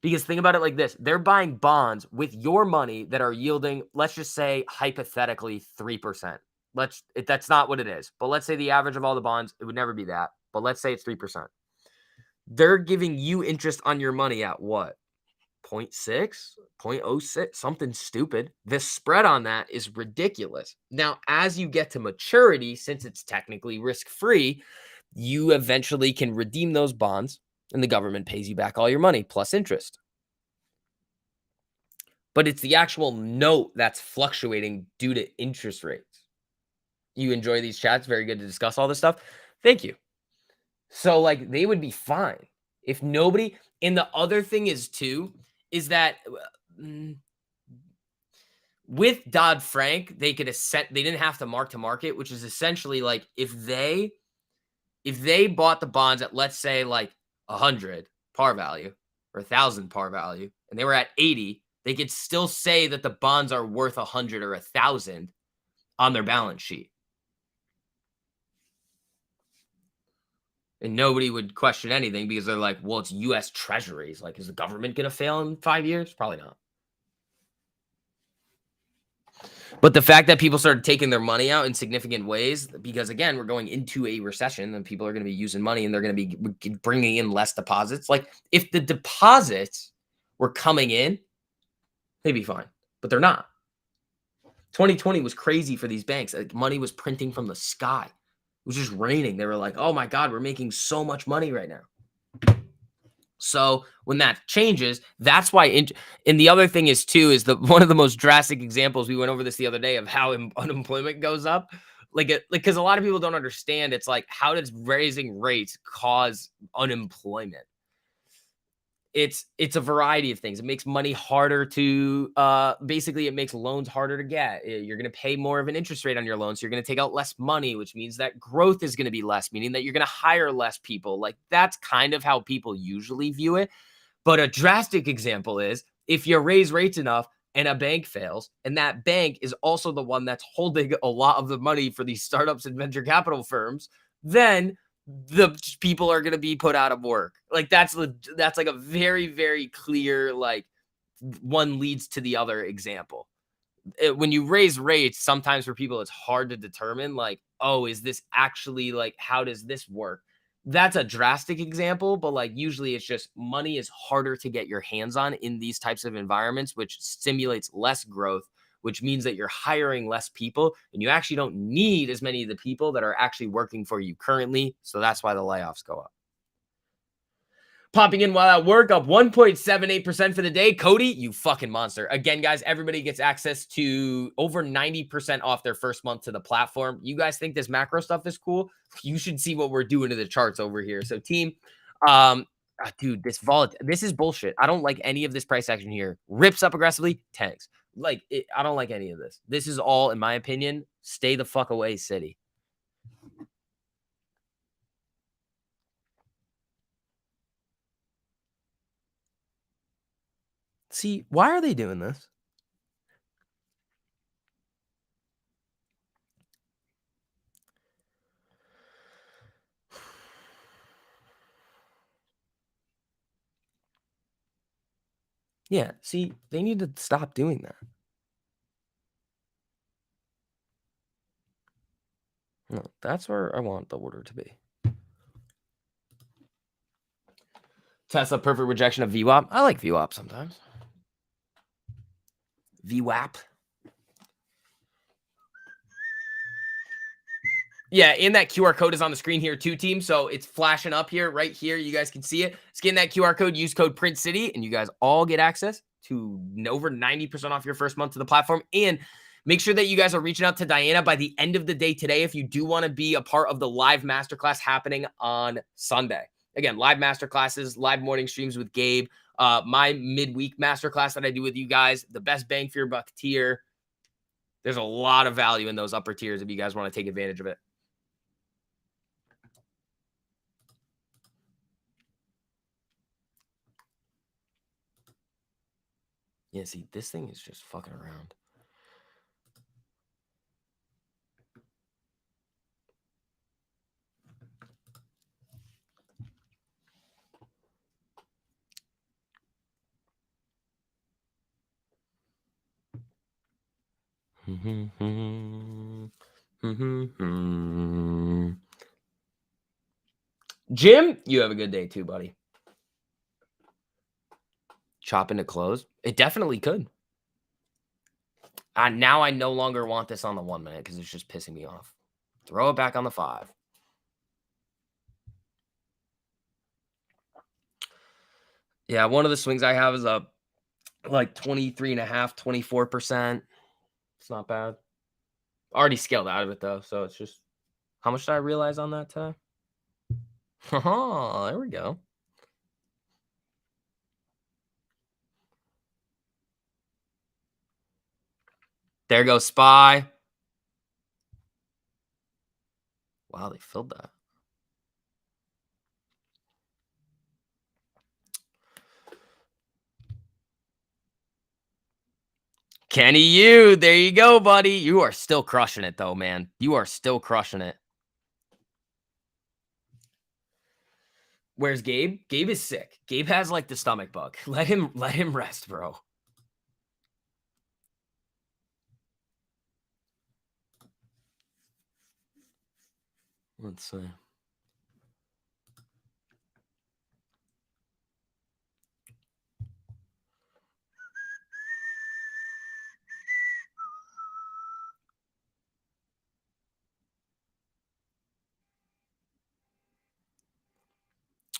Because think about it like this, they're buying bonds with your money that are yielding, let's just say hypothetically 3%. That's not what it is. But let's say the average of all the bonds, it would never be that. But let's say it's 3%. They're giving you interest on your money at what? 0.6, 0.06, something stupid. The spread on that is ridiculous. Now, as you get to maturity, since it's technically risk-free, you eventually can redeem those bonds and the government pays you back all your money plus interest. But it's the actual note that's fluctuating due to interest rates. You enjoy these chats? Very good to discuss all this stuff. Thank you. So, like, they would be fine if nobody. And the other thing is, too, is that with Dodd-Frank, they could they didn't have to mark to market, which is essentially like if they bought the bonds at, let's say, like 100 par value or 1,000 par value, and they were at 80, they could still say that the bonds are worth 100 or 1,000 on their balance sheet. And nobody would question anything because they're like, well, it's U.S. Treasuries. Like, is the government going to fail in 5 years? Probably not. But the fact that people started taking their money out in significant ways, because again, we're going into a recession and people are going to be using money and they're going to be bringing in less deposits. Like, if the deposits were coming in, they'd be fine, but they're not. 2020 was crazy for these banks. Like, money was printing from the sky. It was just raining. They were like, oh my God, we're making so much money right now. So when that changes, that's why. And the other thing is too, is one of the most drastic examples, we went over this the other day, of how unemployment goes up. Because a lot of people don't understand. It's like, how does raising rates cause unemployment? It's a variety of things. It makes money harder to basically it makes loans harder to get. You're going to pay more of an interest rate on your loans. So you're going to take out less money, which means that growth is going to be less, meaning that you're going to hire less people. Like, that's kind of how people usually view it. But a drastic example is if you raise rates enough and a bank fails, and that bank is also the one that's holding a lot of the money for these startups and venture capital firms, then the people are going to be put out of work. Like, that's like a very, very clear, like, one leads to the other example. When you raise rates, sometimes for people, it's hard to determine, like, oh, is this actually, like, how does this work? That's a drastic example, but like usually it's just money is harder to get your hands on in these types of environments, which stimulates less growth, which means that you're hiring less people and you actually don't need as many of the people that are actually working for you currently. So that's why the layoffs go up. Popping in while at work, up 1.78% for the day. Cody, you fucking monster. Again, guys, everybody gets access to over 90% off their first month to the platform. You guys think this macro stuff is cool? You should see what we're doing to the charts over here. So, team, dude, this is bullshit. I don't like any of this price action here. Rips up aggressively, tanks. I don't like any of this. This is all, in my opinion, stay the fuck away, City. See, why are they doing this? Yeah, see, they need to stop doing that. No, that's where I want the order to be. Tesla perfect rejection of VWAP. I like VWAP sometimes. VWAP. Yeah, and that QR code is on the screen here too, team. So it's flashing up here, right here. You guys can see it. Scan that QR code, use code PRINTCITY, and you guys all get access to over 90% off your first month to the platform. And make sure that you guys are reaching out to Diana by the end of the day today if you do want to be a part of the live masterclass happening on Sunday. Again, live masterclasses, live morning streams with Gabe. My midweek masterclass that I do with you guys, the best bang for your buck tier. There's a lot of value in those upper tiers if you guys want to take advantage of it. Yeah, see, this thing is just fucking around. Jim, you have a good day too, buddy. Chopping to close. It definitely could. Now I no longer want this on the 1 minute because it's just pissing me off. Throw it back on the 5. Yeah, one of the swings I have is up like 23.5, 24%. It's not bad. Already scaled out of it though, so it's just how much did I realize on that today? Oh, there we go. There goes SPY. Wow, they filled that. Kenny, there you go, buddy. You are still crushing it though, man. You are still crushing it. Where's Gabe? Gabe is sick. Gabe has like the stomach bug. Let him rest, bro. Let's see.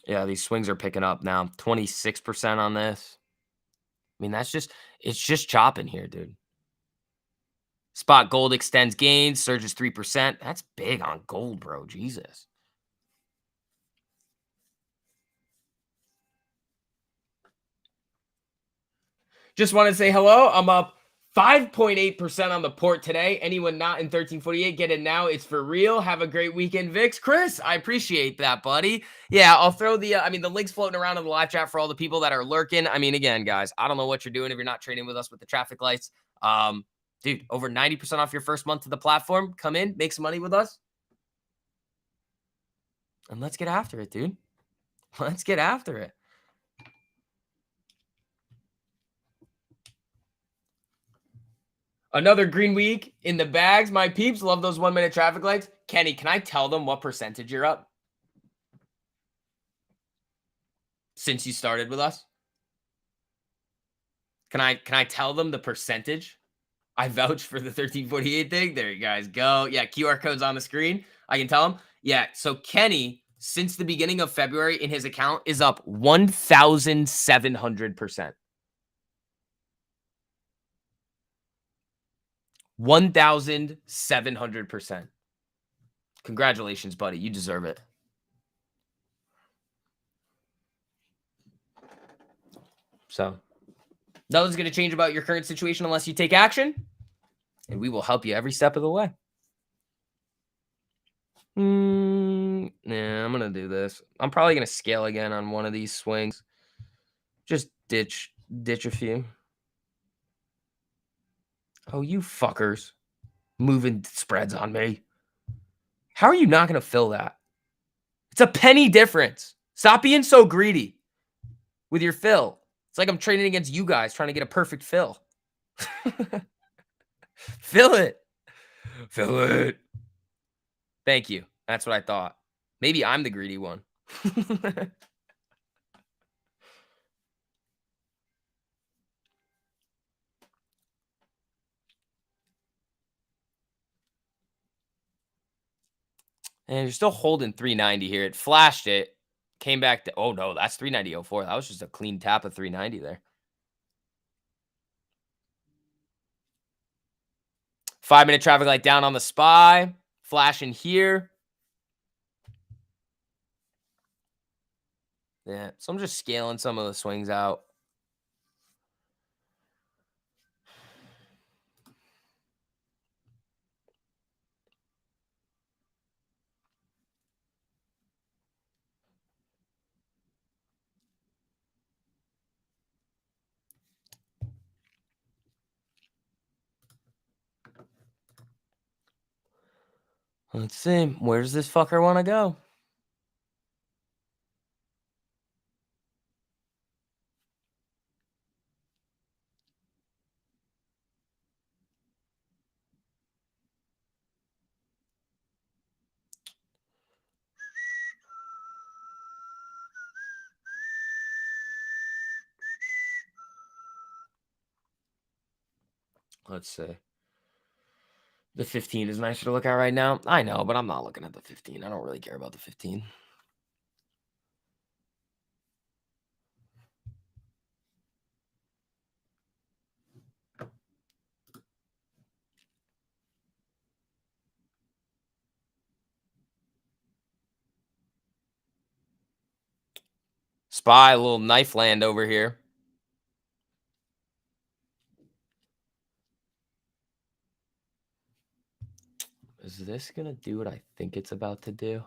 Yeah, these swings are picking up now. 26% on this. I mean, it's just chopping here, dude. Spot gold extends gains, surges 3%. That's big on gold, bro. Jesus. Just want to say hello. I'm up 5.8% on the port today. Anyone not in 1348, get it now. It's for real. Have a great weekend, Vix. Chris, I appreciate that, buddy. Yeah, I'll throw the link's floating around in the live chat for all the people that are lurking. I mean, again, guys, I don't know what you're doing if you're not trading with us with the traffic lights. Dude, over 90% off your first month to the platform. Come in, make some money with us. And let's get after it, dude. Let's get after it. Another green week in the bags, my peeps. Love those 1 minute traffic lights. Kenny, can I tell them what percentage you're up since you started with us? Can I tell them the percentage? I vouch for the 1348 thing. There you guys go. Yeah, QR code's on the screen. I can tell them. Yeah, so Kenny, since the beginning of February in his account, is up 1,700%. 1,700%. Congratulations, buddy. You deserve it. So, nothing's going to change about your current situation unless you take action, and we will help you every step of the way. Yeah, I'm going to do this. I'm probably going to scale again on one of these swings. Just ditch a few. Oh, you fuckers. Moving spreads on me. How are you not going to fill that? It's a penny difference. Stop being so greedy with your fill. It's like I'm trading against you guys trying to get a perfect fill. Fill it. Fill it. Thank you. That's what I thought. Maybe I'm the greedy one. And you're still holding 390 here. It flashed it. Came back to, oh no, that's 390.04. That was just a clean tap of 390 there. 5 minute traffic light down on the SPY. Flashing here. Yeah, so I'm just scaling some of the swings out. Let's see. Where does this fucker want to go? Let's see. The 15 is nicer to look at right now. I know, but I'm not looking at the 15. I don't really care about the 15. Spy, a little knife land over here. Is this going to do what I think it's about to do?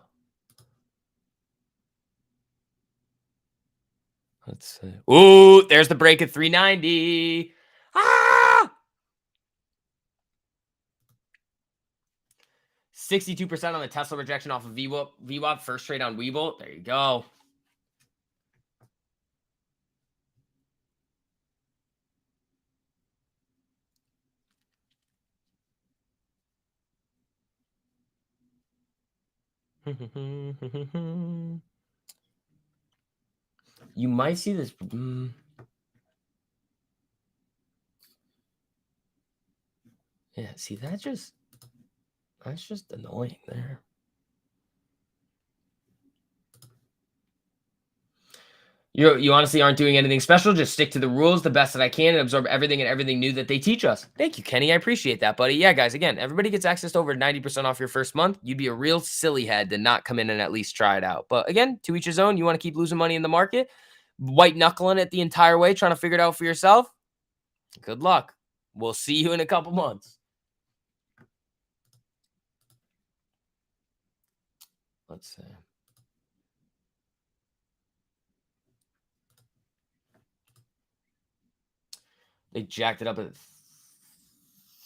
Let's see. Ooh, there's the break at 390. Ah! 62% on the Tesla rejection off of VWAP. VWAP first trade on Webull. There you go. You might see this. Yeah, see, that's just annoying there. You honestly aren't doing anything special. Just stick to the rules the best that I can and absorb everything and everything new that they teach us. Thank you, Kenny. I appreciate that, buddy. Yeah, guys, again, everybody gets access to over 90% off your first month. You'd be a real silly head to not come in and at least try it out. But again, to each his own. You want to keep losing money in the market, white knuckling it the entire way, trying to figure it out for yourself. Good luck. We'll see you in a couple months. Let's see. They jacked it up at.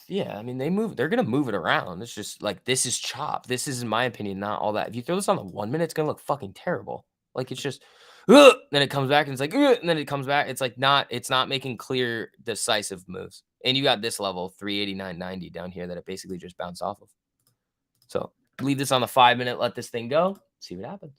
Yeah, I mean, they're going to move it around. It's just like, this is chop. This is, in my opinion, not all that. If you throw this on the 1 minute, it's going to look fucking terrible. Like, it's just, then it comes back and it's like, and then it comes back. It's like, it's not making clear, decisive moves. And you got this level, 389.90 down here that it basically just bounced off of. So leave this on the 5 minute, let this thing go, see what happens.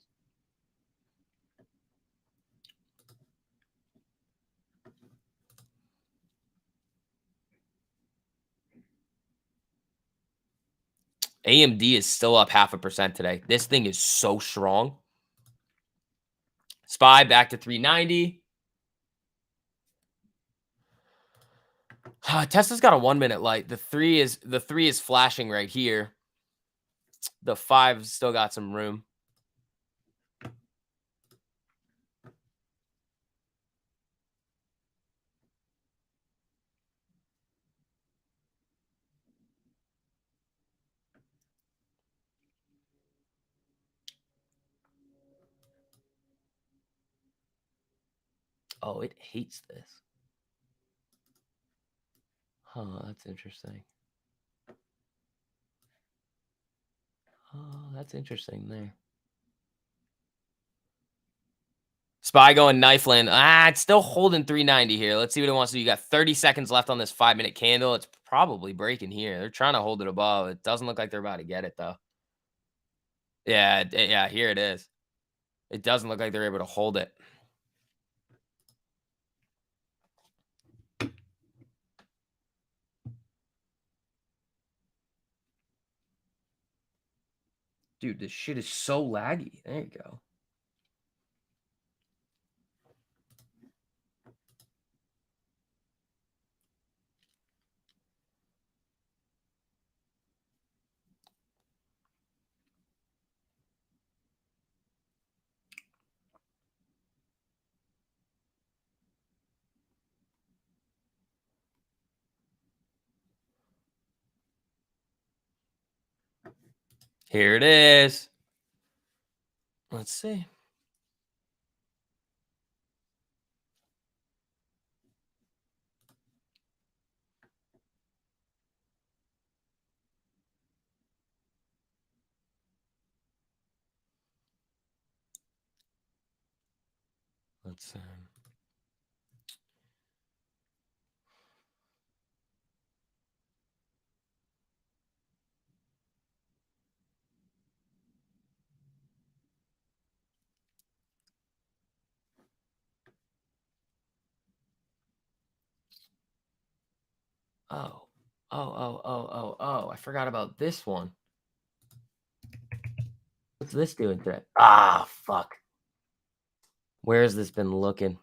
AMD is still up 0.5% today. This thing is so strong. SPY back to 390. Tesla's got a 1 minute light. The three is flashing right here. The 5 still got some room. Oh, it hates this. Oh, that's interesting. Oh, that's interesting there. SPY going knife land. It's still holding 390 here. Let's see what it wants to do. You got 30 seconds left on this 5 minute candle. It's probably breaking here. They're trying to hold it above. It doesn't look like they're about to get it, though. Yeah, here it is. It doesn't look like they're able to hold it. Dude, this shit is so laggy. There you go. Here it is. Let's see. Let's see. Oh, I forgot about this one. What's this doing today? Ah, fuck. Where has this been looking?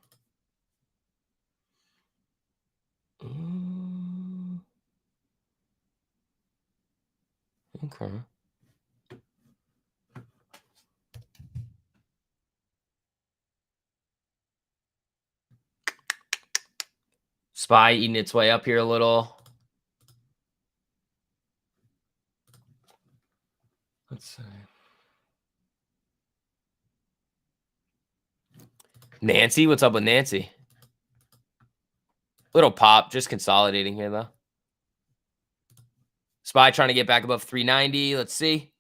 Mm, okay. SPY eating its way up here a little. Let's see. Nancy, what's up with Nancy? Little pop, just consolidating here though. SPY trying to get back above 390. Let's see.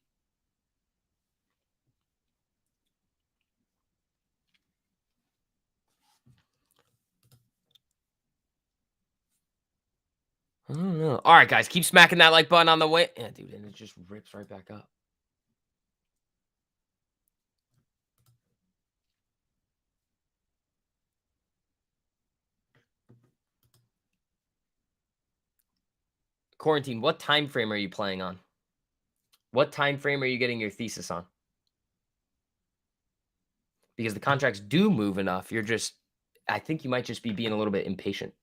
I don't know. All right, guys, keep smacking that like button on the way. Yeah, dude, and it just rips right back up. Quarantine, what time frame are you playing on? What time frame are you getting your thesis on? Because the contracts do move enough. I think you might just be being a little bit impatient.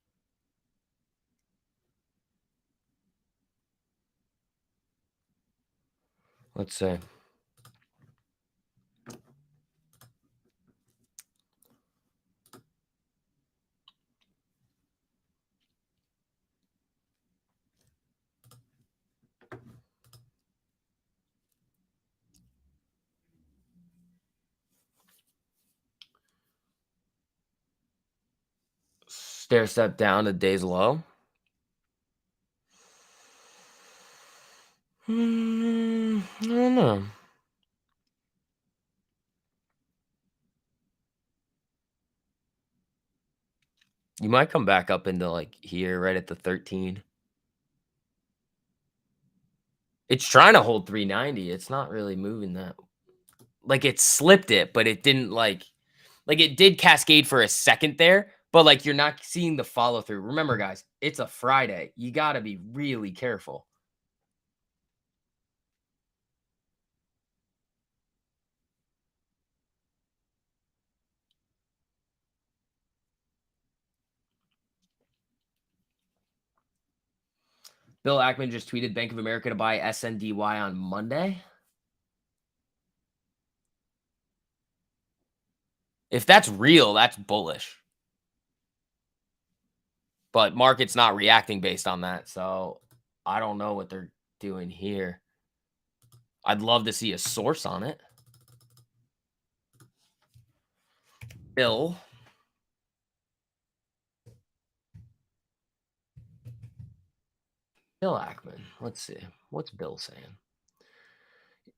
Let's say. Stair step down to day's low. I don't know. You might come back up into like here, right at the 13. It's trying to hold 390. It's not really moving that. Like it slipped it, but it didn't like it did cascade for a second there, but like you're not seeing the follow through. Remember, guys, it's a Friday. You got to be really careful. Bill Ackman just tweeted Bank of America to buy SNDY on Monday. If that's real, that's bullish. But market's not reacting based on that. So I don't know what they're doing here. I'd love to see a source on it. Bill. Bill Ackman. Let's see. What's Bill saying?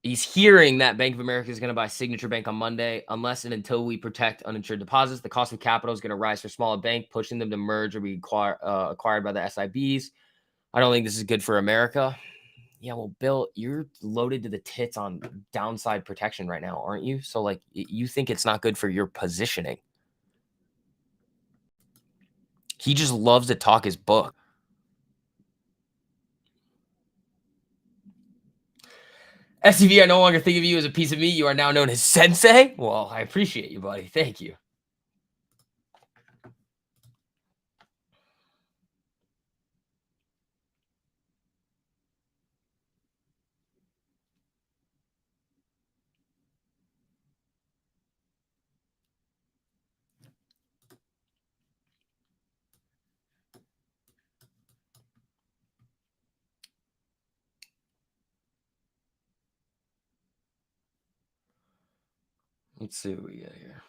He's hearing that Bank of America is going to buy Signature Bank on Monday. Unless and until we protect uninsured deposits, the cost of capital is going to rise for smaller bank, pushing them to merge or be acquired by the SIBs. I don't think this is good for America. Yeah, well, Bill, you're loaded to the tits on downside protection right now, aren't you? So, like, you think it's not good for your positioning. He just loves to talk his book. SCV, I no longer think of you as a piece of meat. You are now known as Sensei. Well, I appreciate you, buddy. Thank you. Let's see what we got here.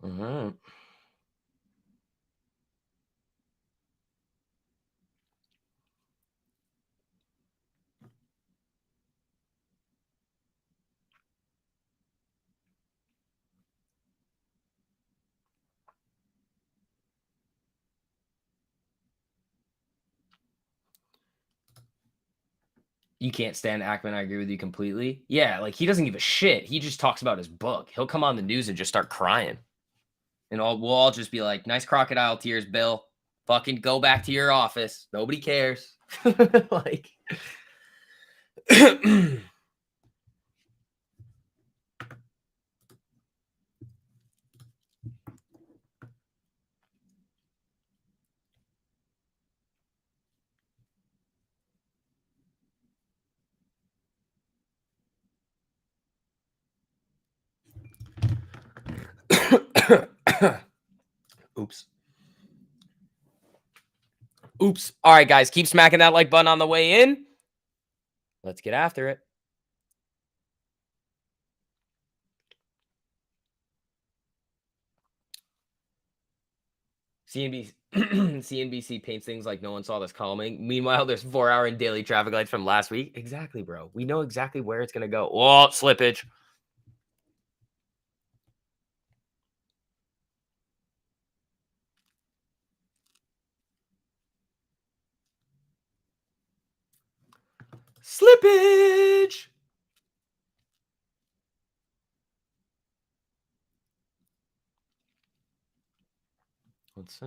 All right. You can't stand Ackman. I agree with you completely. Yeah, like he doesn't give a shit. He just talks about his book. He'll come on the news and just start crying. And we'll all just be like, nice crocodile tears, Bill. Fucking go back to your office. Nobody cares. Like, oops. Oops. All right, guys, keep smacking that like button on the way in. Let's get after it. CNBC paints things like no one saw this coming. Meanwhile, there's 4-hour and daily traffic lights from last week. Exactly, bro. We know exactly where it's going to go. Oh, slippage. Slippage. Let's see.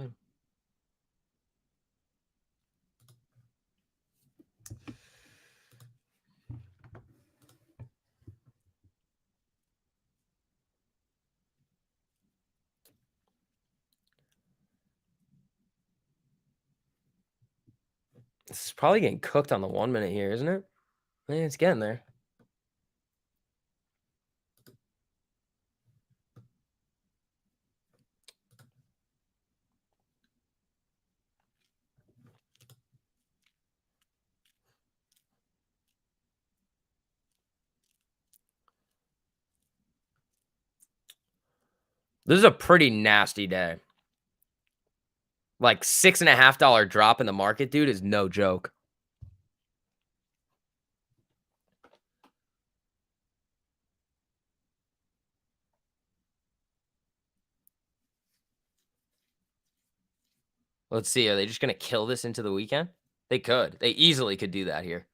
This is probably getting cooked on the 1 minute here, isn't it? Yeah, it's getting there. This is a pretty nasty day. Like $6.50 drop in the market, dude, is no joke. Let's see. Are they just going to kill this into the weekend? They could. They easily could do that here.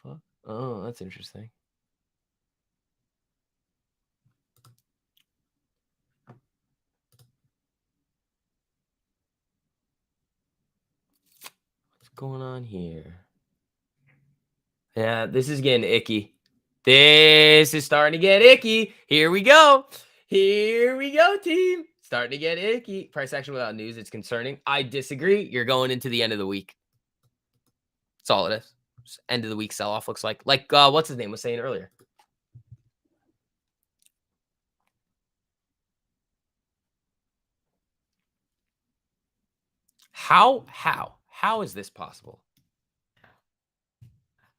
Fuck? Oh, that's interesting. What's going on here? Yeah, this is getting icky. This is starting to get icky. Here we go. Here we go, team. Starting to get icky. Price action without news. It's concerning. I disagree. You're going into the end of the week. That's all it is. Just end of the week sell off looks like. What's his name was saying earlier. How is this possible?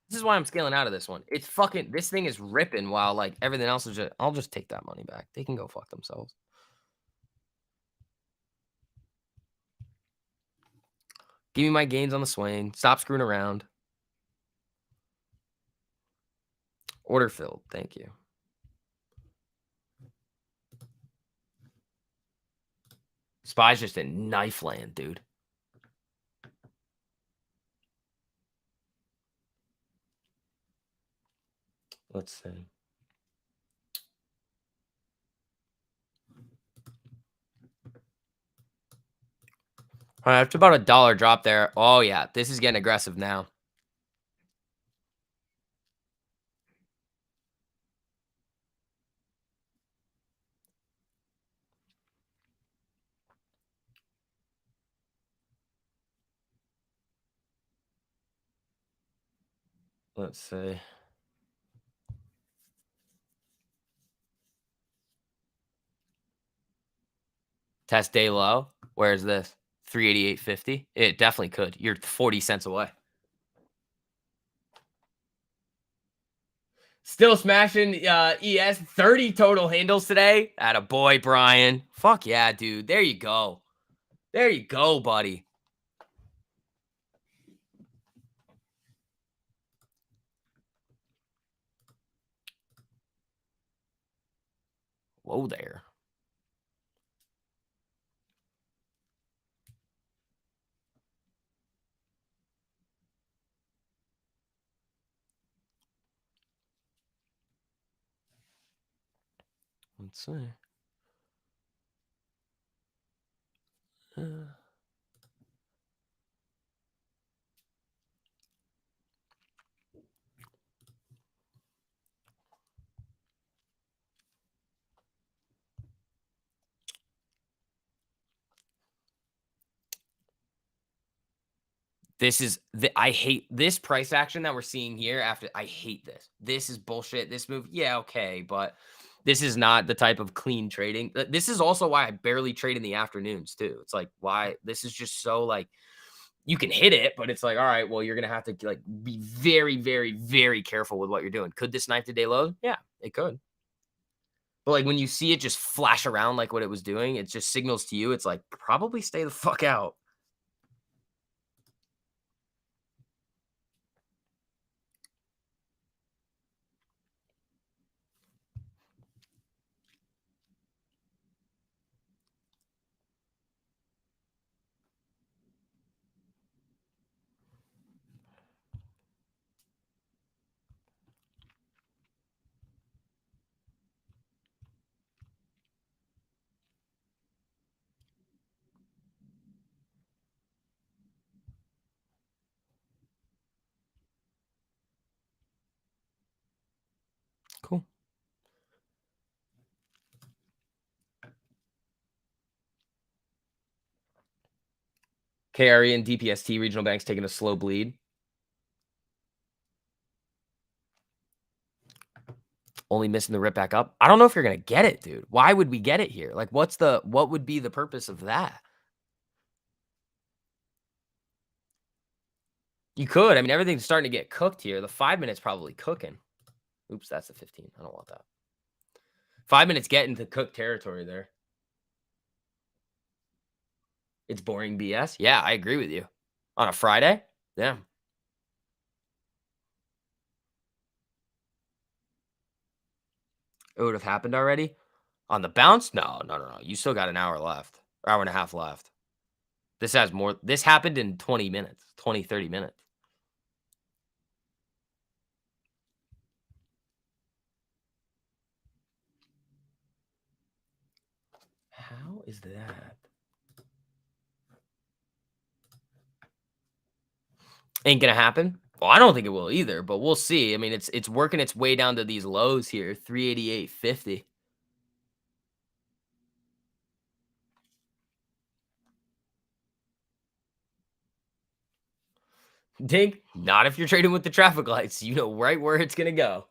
This is why I'm scaling out of this one. It's fucking, this thing is ripping while like everything else is just, I'll just take that money back. They can go fuck themselves. Give me my gains on the swing. Stop screwing around. Order filled. Thank you. Spy's just in knife land, dude. Let's see. All right, it's about $1 drop there. Oh, yeah. This is getting aggressive now. Let's see. Test day low. Where's this? 388.50. It definitely could. You're 40 cents away. Still smashing ES. 30 total handles today. Atta boy, Brian. Fuck yeah, dude. There you go. There you go, buddy. Whoa there. Let's see. This is I hate this price action that we're seeing here after. I hate this. This is bullshit. This move, yeah, okay, but this is not the type of clean trading. This is also why I barely trade in the afternoons too. It's like why this is just so like you can hit it, but it's like, all right, well, you're gonna have to like be very, very, very careful with what you're doing. Could this knife today low? Yeah, it could. But like when you see it just flash around like what it was doing, it just signals to you. It's like probably stay the fuck out. Cool. KRE and DPST regional banks taking a slow bleed. Only missing the rip back up. I don't know if you're gonna get it, dude. Why would we get it here? Like, what would be the purpose of that? You could. I mean, everything's starting to get cooked here. The 5 minutes probably cooking. Oops, that's a 15. I don't want that. 5 minutes getting to cook territory there. It's boring BS. Yeah, I agree with you. On a Friday? Yeah. It would have happened already. On the bounce? No, no, no, no. You still got an hour left. Hour and a half left. This has more. This happened in 20 minutes, 20, 30 minutes. How is that? Ain't gonna happen. Well, I don't think it will either, but we'll see. I mean, it's working its way down to these lows here, 388.50. Dink, not if you're trading with the traffic lights. You know right where it's gonna go.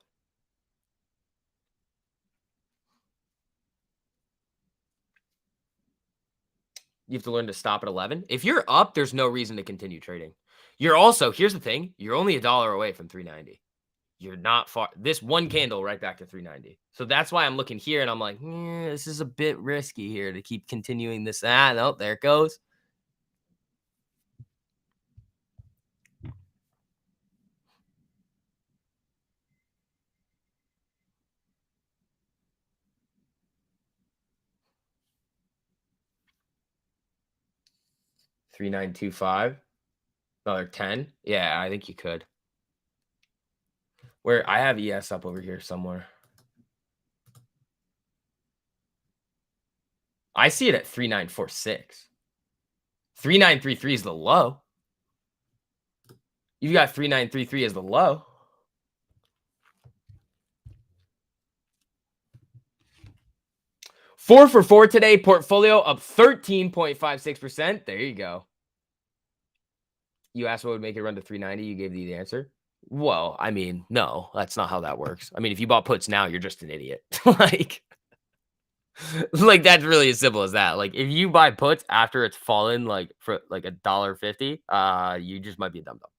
You have to learn to stop at 11. If you're up, there's no reason to continue trading. You're also, here's the thing, you're only $1 away from 390. You're not far. This one candle right back to 390. So that's why I'm looking here and I'm like, this is a bit risky here to keep continuing this. No, there it goes. $3,925. Another 10. Yeah, I think you could. Where I have ES up over here somewhere. I see it at 3,946. 3,933 is the low. You've got 3,933 as the low. Four for four today. Portfolio up 13.56%. There you go. You asked what would make it run to 390. You gave the answer. Well, I mean, no, that's not how that works. I mean, if you bought puts now, you're just an idiot. Like, Like, that's really as simple as that. Like, if you buy puts after it's fallen, like, for, like, $1.50, you just might be a dumb dumb.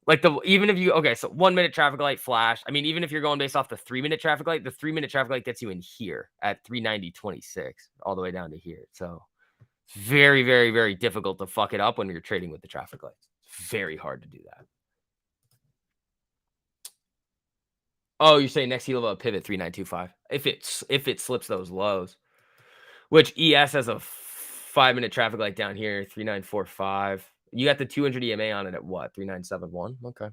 Like, even if you okay, so 1-minute traffic light flash. I mean, even if you're going based off the 3-minute traffic light, the 3-minute traffic light gets you in here at 390.26 all the way down to here. So, it's very, very, very difficult to fuck it up when you're trading with the traffic lights. It's very hard to do that. Oh, you're saying next level pivot 3925. If it slips those lows, which ES has a 5-minute traffic light down here, 3945. You got the 200 EMA on it at what? 3971. Okay.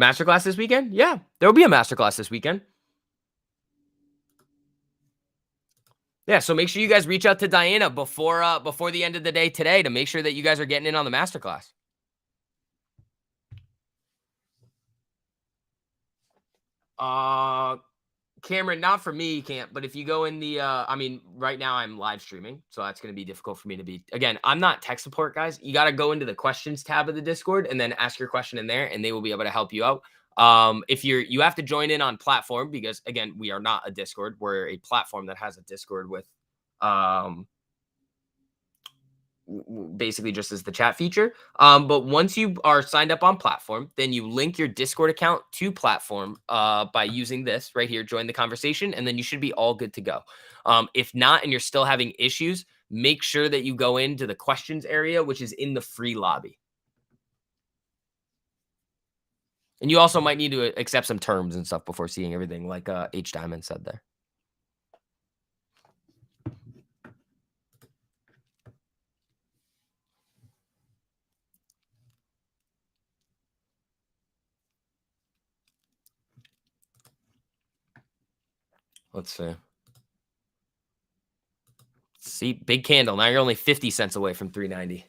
Masterclass this weekend? Yeah, there'll be a masterclass this weekend. Yeah, so make sure you guys reach out to Diana before the end of the day today to make sure that you guys are getting in on the masterclass. Uh Cameron, not for me, you can't. But if you go in the, I mean, right now I'm live streaming, so that's going to be difficult for me to be. Again, I'm not tech support, guys. You got to go into the questions tab of the Discord and then ask your question in there, and they will be able to help you out. If you have to join in on platform because again, we are not a Discord. We're a platform that has a Discord with, um, basically just as the chat feature. But once you are signed up on platform, then you link your Discord account to platform by using this right here, join the conversation, and then you should be all good to go. If not, and you're still having issues, make sure that you go into the questions area, which is in the free lobby. And you also might need to accept some terms and stuff before seeing everything, like H Diamond said there. Let's see. See, big candle. Now you're only 50 cents away from 390.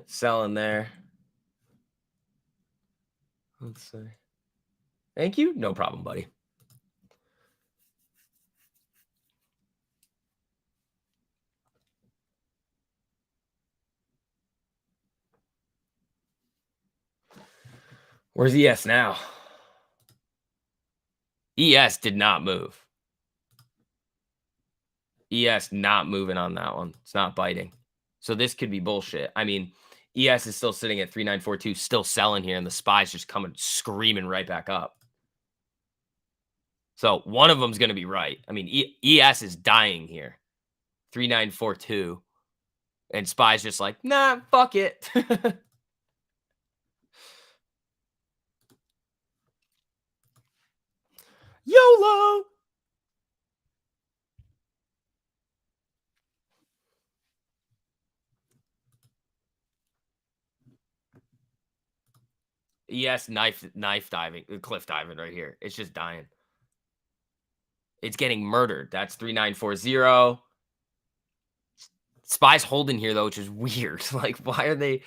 Selling there. Let's see. Thank you. No problem, buddy. Where's ES now? ES did not move. ES not moving on that one. It's not biting. So this could be bullshit. I mean, ES is still sitting at 3942, still selling here, and the SPY's just coming screaming right back up. So one of them's going to be right. I mean, ES is dying here. 3942. And SPY's just like, nah, fuck it. YOLO. ES knife diving, cliff diving right here. It's just dying. It's getting murdered. That's 3940. SPY's holding here though, which is weird. Like, why are they?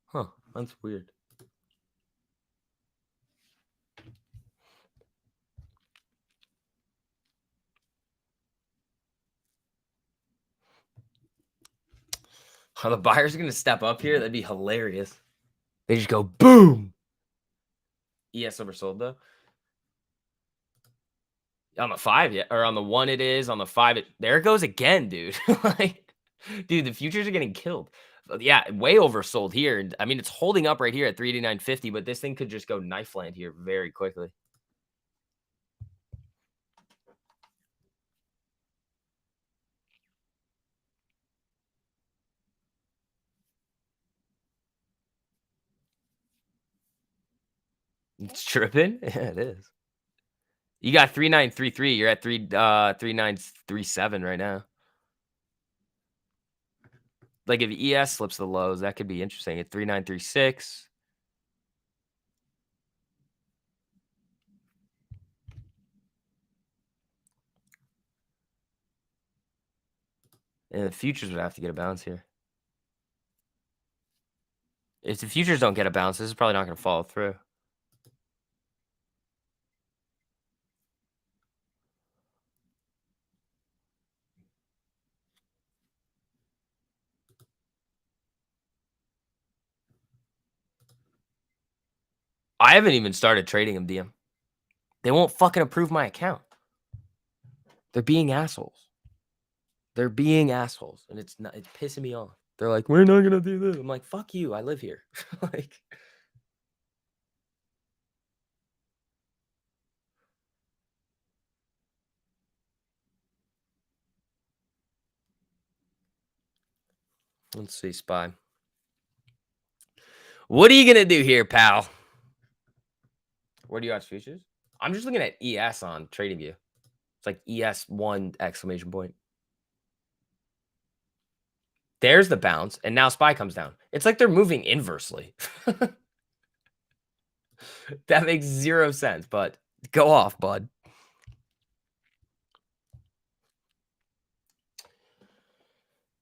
Huh, that's weird. Are the buyers going to step up here? That'd be hilarious. They just go boom. ES oversold though. On the 5, yeah, or on the 1 it is. On the 5, there it goes again, dude. Like, dude, the futures are getting killed. Yeah, way oversold here. I mean, it's holding up right here at 389.50, but this thing could just go knife land here very quickly. It's tripping. Yeah, it is. You got 3933. You're at 3937 right now. Like if ES slips the lows, that could be interesting. At 3936. And the futures would have to get a bounce here. If the futures don't get a bounce, this is probably not going to follow through. I haven't even started trading them, DM. They won't fucking approve my account. They're being assholes. They're being assholes, and it's pissing me off. They're like, we're not gonna do this. I'm like, fuck you. I live here. Like, let's see, SPY. What are you gonna do here, pal? Where do you watch futures? I'm just looking at ES on TradingView. It's like ES1 exclamation point. There's the bounce, and now SPY comes down. It's like they're moving inversely. That makes zero sense, but go off, bud.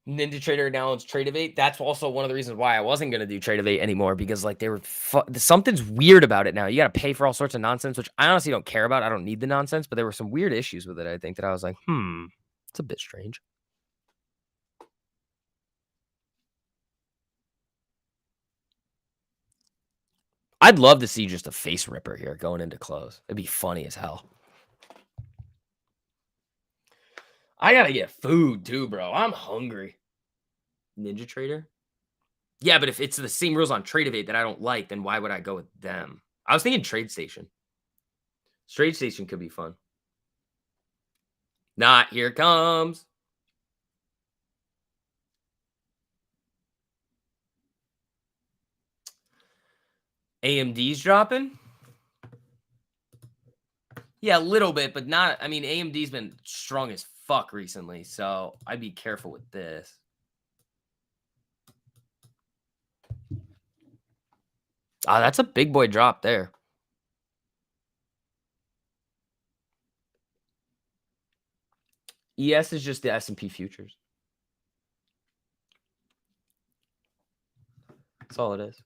Ninja Trader now owns Tradeovate. That's also one of the reasons why I wasn't going to do Tradeovate anymore, because like they were something's weird about it now. You got to pay for all sorts of nonsense, which I honestly don't care about. I don't need the nonsense, but there were some weird issues with it. I think that I was like, it's a bit strange. I'd love to see just a face ripper here going into close. It'd be funny as hell. I got to get food too, bro. I'm hungry. Ninja Trader? Yeah, but if it's the same rules on Tradeovate that I don't like, then why would I go with them? I was thinking TradeStation. TradeStation could be fun. Not here it comes. AMD's dropping? Yeah, a little bit, but not. I mean, AMD's been strong as fuck recently, so I'd be careful with this. Ah, that's a big boy drop there. ES is just the S&P futures. That's all it is.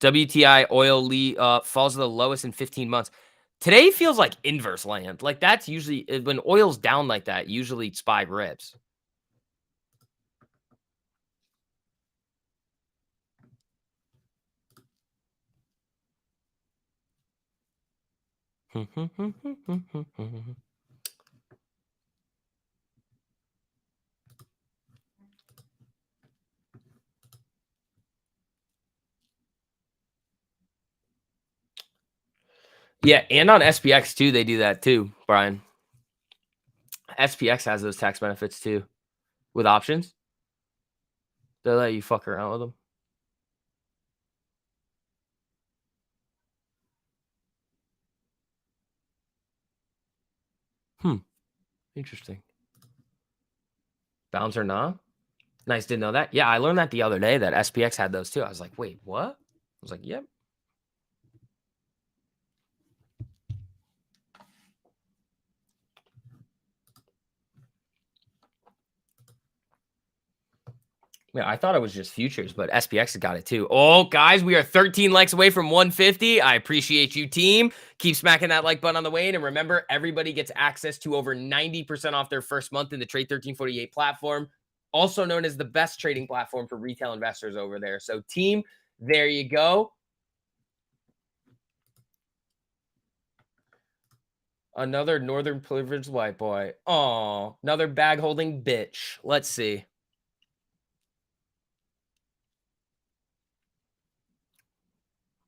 WTI oil falls to the lowest in 15 months. Today feels like inverse land. Like that's usually when oil's down like that, usually SPY rips. Yeah, and on SPX too, they do that too, Brian. SPX has those tax benefits too with options. They'll let you fuck around with them. Interesting. Bounce or not? Nice, didn't know that. Yeah, I learned that the other day that SPX had those too. I was like, wait, what? I was like, yep. Yeah, I thought it was just futures, but SPX has got it too. Oh, guys, we are 13 likes away from 150. I appreciate you, team. Keep smacking that like button on the way in. And remember, everybody gets access to over 90% off their first month in the Trade 1348 platform, also known as the best trading platform for retail investors over there. So, team, there you go. Another northern privileged white boy. Oh, another bag holding bitch. Let's see.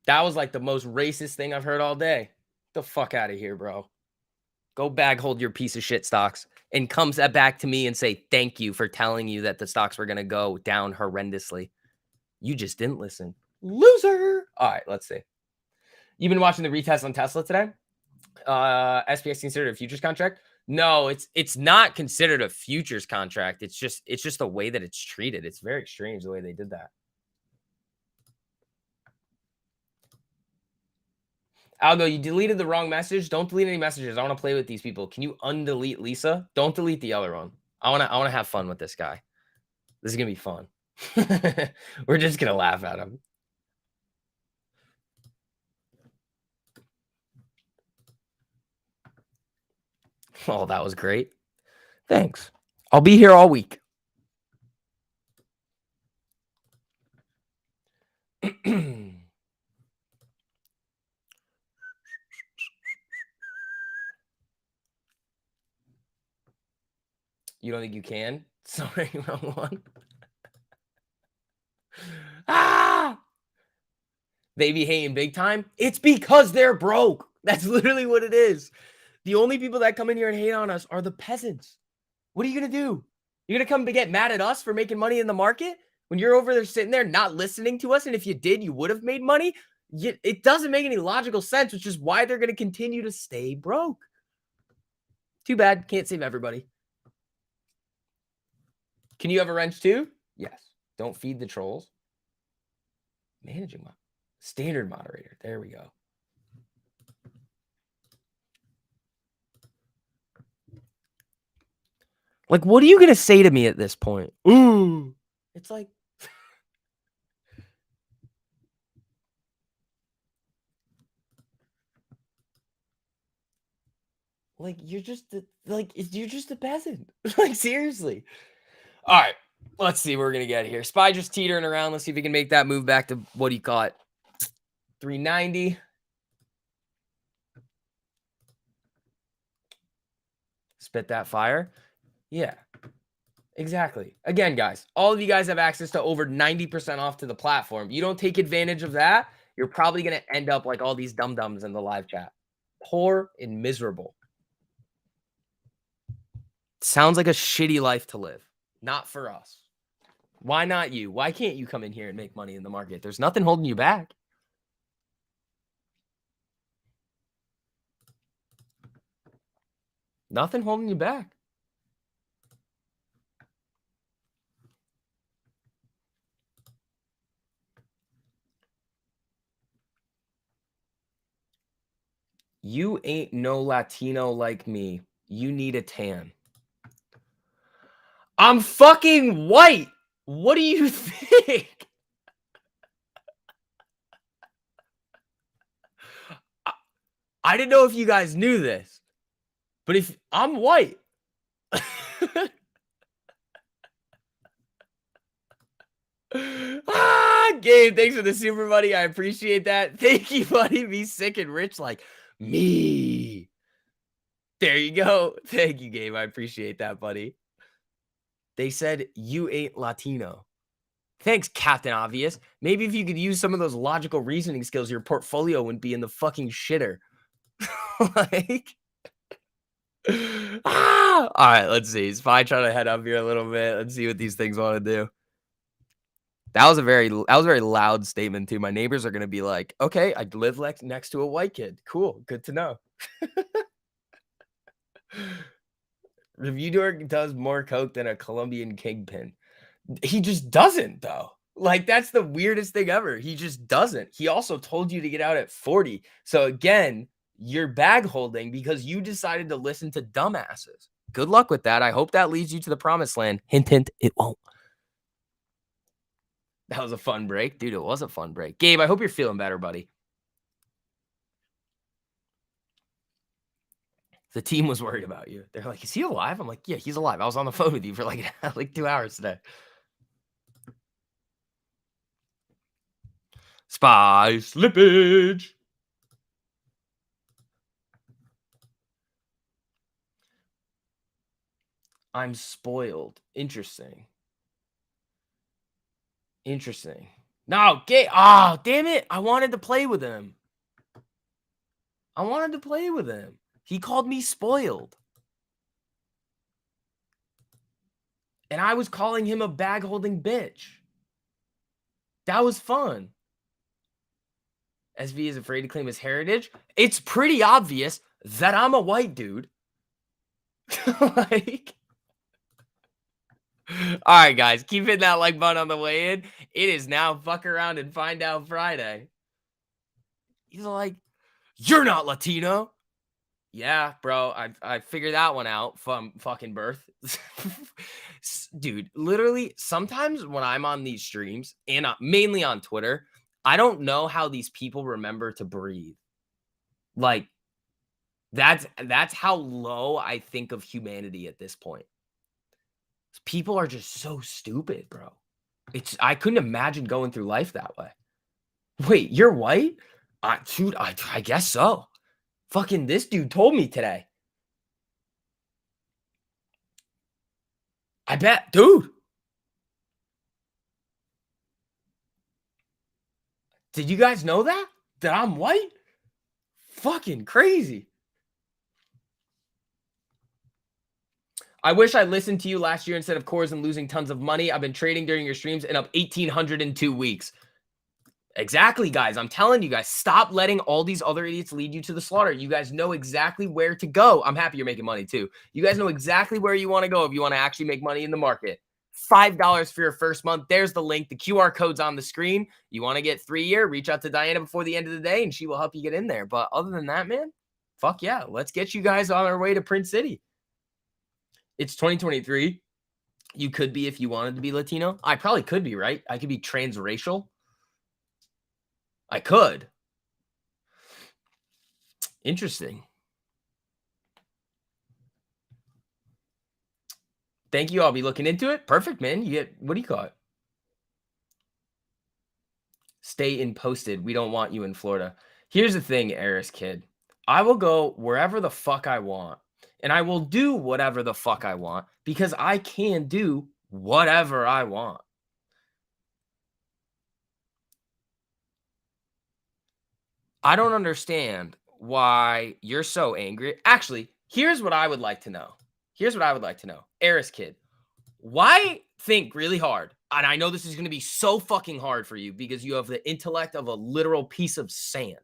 That was like the most racist thing I've heard all day. Get the fuck out of here, bro. Go bag hold your piece of shit stocks and comes back to me and say, thank you for telling you that the stocks were going to go down horrendously. You just didn't listen. Loser. All right, let's see. You've been watching the retest on Tesla today? SPX considered a futures contract? No, it's not considered a futures contract. It's just the way that it's treated. It's very strange the way they did that. Algo, you deleted the wrong message. Don't delete any messages. I want to play with these people. Can you undelete Lisa? Don't delete the other one. I wanna have fun with this guy. This is gonna be fun. We're just gonna laugh at him. Oh, that was great. Thanks. I'll be here all week. You don't think you can? Sorry, wrong one. Ah! They be hating big time. It's because they're broke. That's literally what it is. The only people that come in here and hate on us are the peasants. What are you going to do? You're going to come to get mad at us for making money in the market when you're over there sitting there not listening to us? And if you did, you would have made money. It doesn't make any logical sense, which is why they're going to continue to stay broke. Too bad. Can't save everybody. Can you have a wrench too? Yes. Don't feed the trolls. Managing standard moderator. There we go. Like, what are you going to say to me at this point? Ooh. It's like, you're just a peasant. Like, seriously. All right. Let's see what we're going to get here. SPY just teetering around. Let's see if we can make that move back to what he caught. 390. Spit that fire. Yeah, exactly. Again, guys, all of you guys have access to over 90% off to the platform. You don't take advantage of that, you're probably going to end up like all these dum-dums in the live chat. Poor and miserable. Sounds like a shitty life to live. Not for us. Why not you? Why can't you come in here and make money in the market? There's nothing holding you back. Nothing holding you back. You ain't no Latino like me. You need a tan. I'm fucking white. What do you think? I didn't know if you guys knew this, but if I'm white. Gabe, thanks for the super buddy. I appreciate that. Thank you, buddy. Be sick and rich like me. There you go. Thank you, Gabe. I appreciate that, buddy. They said you ain't Latino. Thanks, Captain Obvious. Maybe if you could use some of those logical reasoning skills, your portfolio wouldn't be in the fucking shitter. Like, all right, let's see. SPY trying to head up here a little bit. Let's see what these things want to do. That was a very loud statement too. My neighbors are gonna be like, "Okay, I live next to a white kid. Cool, good to know." Review Dork does more coke than a Colombian kingpin. He just doesn't, though. Like, that's the weirdest thing ever. He just doesn't. He also told you to get out at 40. So again, you're bag holding because you decided to listen to dumbasses. Good luck with that. I hope that leads you to the promised land. Hint, hint, it won't. That was a fun break. Dude, it was a fun break. Gabe, I hope you're feeling better, buddy. The team was worried about you. They're like, is he alive? I'm like, yeah, he's alive. I was on the phone with you for like 2 hours today. SPY slippage. I'm spoiled. Interesting. Interesting. No, oh, damn it. I wanted to play with him. He called me spoiled. And I was calling him a bag holding bitch. That was fun. SV is afraid to claim his heritage. It's pretty obvious that I'm a white dude. Like, all right, guys, keep hitting that like button on the way in. It is now fuck around and find out Friday. He's like, You're not Latino. Yeah, bro, I figured that one out from fucking birth. Dude, literally, sometimes when I'm on these streams and mainly on Twitter, I don't know how these people remember to breathe. Like, that's how low I think of humanity at this point. People are just so stupid, bro. I couldn't imagine going through life that way. Wait, you're white? Dude, I guess so. Fucking this dude told me today. I bet, dude. Did you guys know that? That I'm white? Fucking crazy. I wish I listened to you last year instead of Coors and losing tons of money. I've been trading during your streams and up 1,800 in 2 weeks. Exactly, guys. I'm telling you guys, stop letting all these other idiots lead you to the slaughter. You guys know exactly where to go. I'm happy you're making money too. You guys know exactly where you want to go if you want to actually make money in the market. $5 for your first month. There's the link. The QR code's on the screen. You want to get 3-year, reach out to Diana before the end of the day and she will help you get in there. But other than that, man, fuck yeah. Let's get you guys on our way to Print City. It's 2023. You could be if you wanted to be Latino. I probably could be, right? I could be transracial. I could. Interesting. Thank you. I'll be looking into it. Perfect, man. You get, what do you call it? Stay in posted. We don't want you in Florida. Here's the thing, Eris kid. I will go wherever the fuck I want. And I will do whatever the fuck I want because I can do whatever I want. I don't understand why you're so angry. Actually, here's what I would like to know. Eris kid, why think really hard? And I know this is going to be so fucking hard for you because you have the intellect of a literal piece of sand.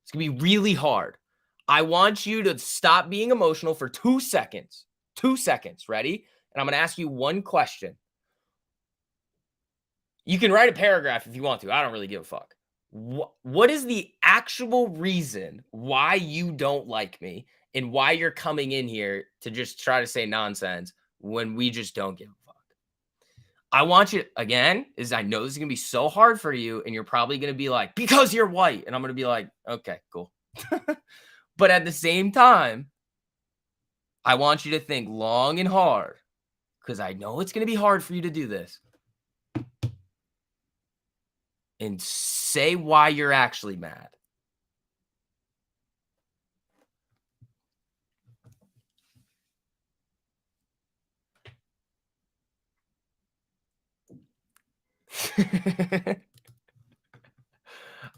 It's going to be really hard. I want you to stop being emotional for 2 seconds. 2 seconds. Ready? And I'm going to ask you one question. You can write a paragraph if you want to. I don't really give a fuck. What is the actual reason why you don't like me and why you're coming in here to just try to say nonsense when we just don't give a fuck? I want you, again, I know this is going to be so hard for you and you're probably going to be like, because you're white. And I'm going to be like, okay, cool. But at the same time, I want you to think long and hard because I know it's going to be hard for you to do this. And say why you're actually mad.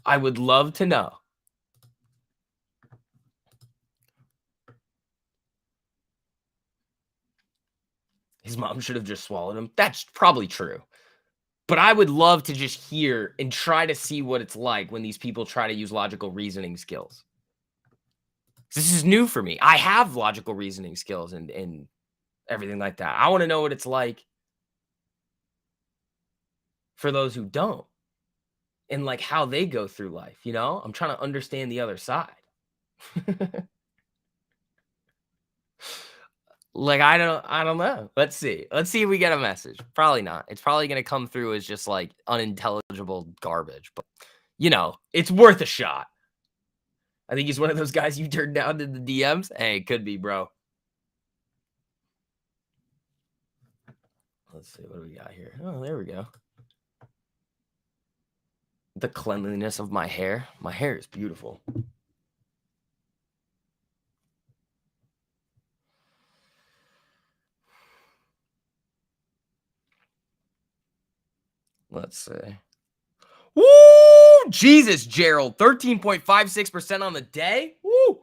I would love to know. His mom should have just swallowed him. That's probably true. But I would love to just hear and try to see what it's like when these people try to use logical reasoning skills. This is new for me. I have logical reasoning skills and everything like that. I want to know what it's like for those who don't and like how they go through life. You know, I'm trying to understand the other side. Like, I don't know. Let's see if we get a message. Probably not. It's probably going to come through as just like unintelligible garbage, but you know, it's worth a shot. I think he's one of those guys you turned down in the DMs. Hey, it could be, bro. Let's see. What do we got here? Oh, there we go. The cleanliness of my hair. My hair is beautiful. Let's see. Woo! Jesus, Gerald. 13.56% on the day. Woo!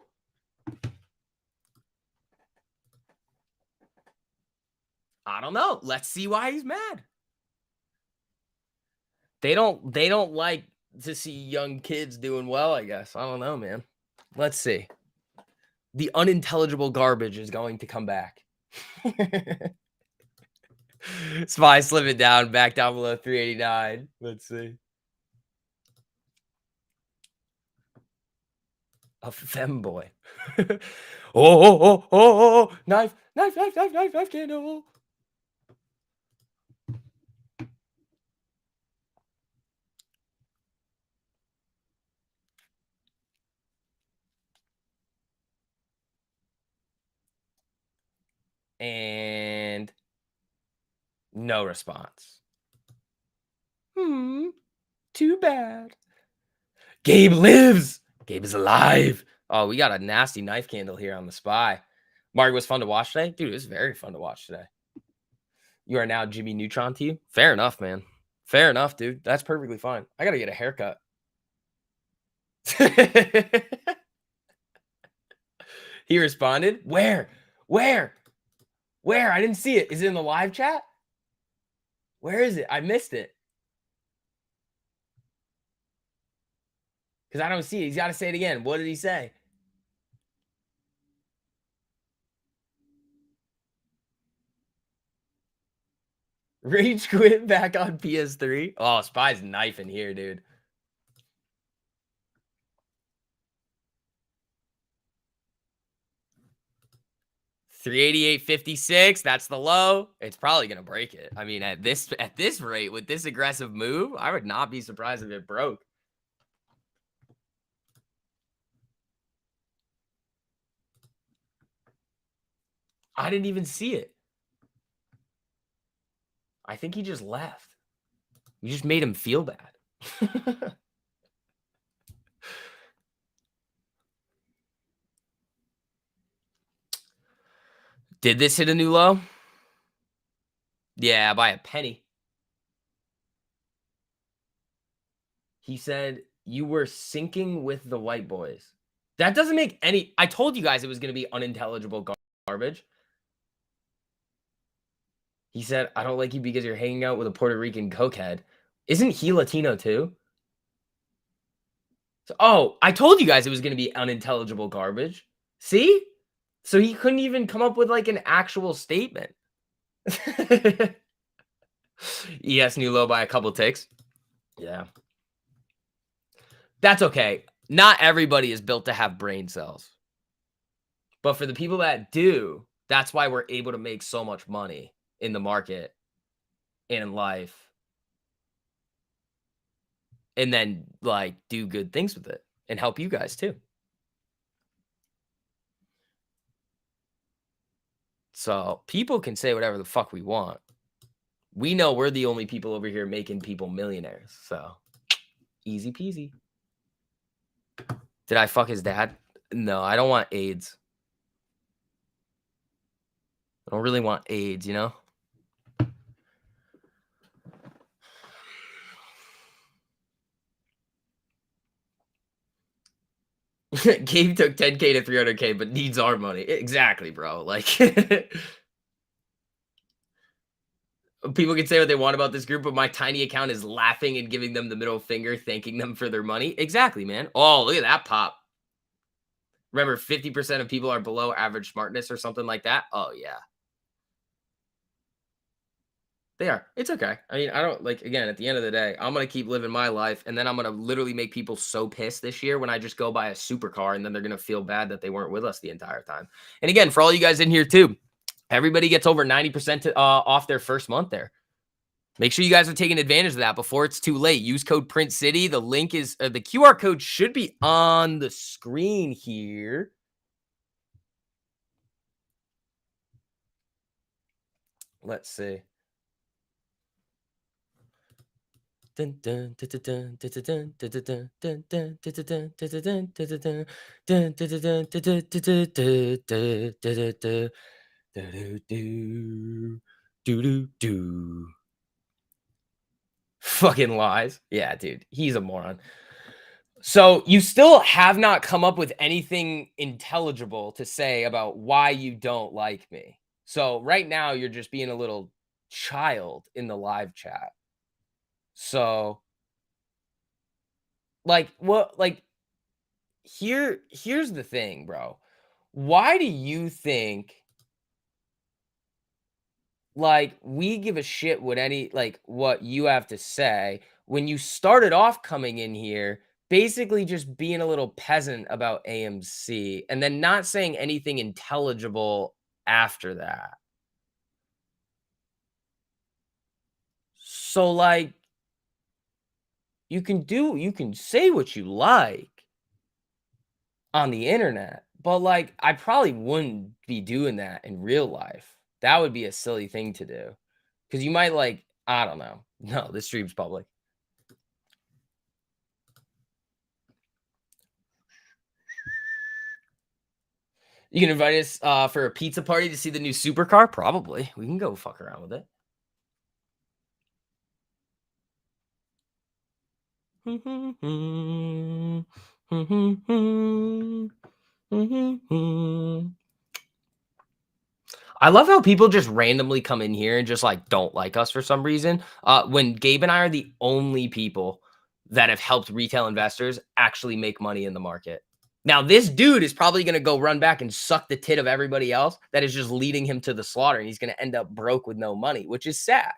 I don't know. Let's see why he's mad. They don't like to see young kids doing well, I guess. I don't know, man. Let's see. The unintelligible garbage is going to come back. Spy, slip it down, back down below 389. Let's see. A femboy. Oh, knife, knife, knife, knife, knife, knife candle. And no response. Too bad. Gabe lives. Gabe is alive. Oh, we got a nasty knife candle here on the spy. Mark, was fun to watch today? Dude, it was very fun to watch today. You are now Jimmy Neutron to you? Fair enough, man. Fair enough, dude. That's perfectly fine. I got to get a haircut. He responded. Where? Where? Where? I didn't see it. Is it in the live chat? Where is it? I missed it. Because I don't see it. He's got to say it again. What did he say? Rage quit back on PS3. Oh, Spy's knifing here, dude. $388.56. That's the low. It's probably gonna break it. I mean, at this rate, with this aggressive move, I would not be surprised if it broke. I didn't even see it. I think he just left. You just made him feel bad. Did this hit a new low? Yeah, by a penny. He said you were sinking with the white boys. That doesn't make any. I told you guys it was going to be unintelligible garbage. He said, I don't like you because you're hanging out with a Puerto Rican cokehead. Isn't he Latino too? So, oh, I told you guys it was going to be unintelligible garbage. See? So he couldn't even come up with like an actual statement. ES new low by a couple ticks. Yeah. That's okay. Not everybody is built to have brain cells. But for the people that do, that's why we're able to make so much money in the market and in life. And then like do good things with it and help you guys too. So people can say whatever the fuck we want. We know we're the only people over here making people millionaires. So easy peasy. Did I fuck his dad? No, I don't want AIDS. I don't really want AIDS, you know? Gabe took 10K to 300K, but needs our money. Exactly, bro. Like, people can say what they want about this group, but my tiny account is laughing and giving them the middle finger, thanking them for their money. Exactly, man. Oh, look at that pop. Remember, 50% of people are below average smartness or something like that. Oh, yeah. They are. It's okay. I mean, I don't like, again, at the end of the day, I'm going to keep living my life. And then I'm going to literally make people so pissed this year when I just go buy a supercar and then they're going to feel bad that they weren't with us the entire time. And again, for all you guys in here too, everybody gets over 90% off their first month there. Make sure you guys are taking advantage of that before it's too late. Use code Print City. The link is, the QR code should be on the screen here. Let's see. Fucking lies. Yeah, dude. He's a moron. So you still have not come up with anything intelligible to say about why you don't like me. So right now you're just being a little child in the live chat. So like what like here's the thing, bro. Why do you think like we give a shit what any like what you have to say when you started off coming in here basically just being a little peasant about AMC and then not saying anything intelligible after that. So, like, you can say what you like on the internet, but, like, I probably wouldn't be doing that in real life. That would be a silly thing to do because you might, like, I don't know. No, this stream's public. You can invite us, for a pizza party to see the new supercar? Probably. We can go fuck around with it. I love how people just randomly come in here and just, like, don't like us for some reason, when Gabe and I are the only people that have helped retail investors actually make money in the market. Now, this dude is probably gonna go run back and suck the tit of everybody else that is just leading him to the slaughter, and he's gonna end up broke with no money, which is sad.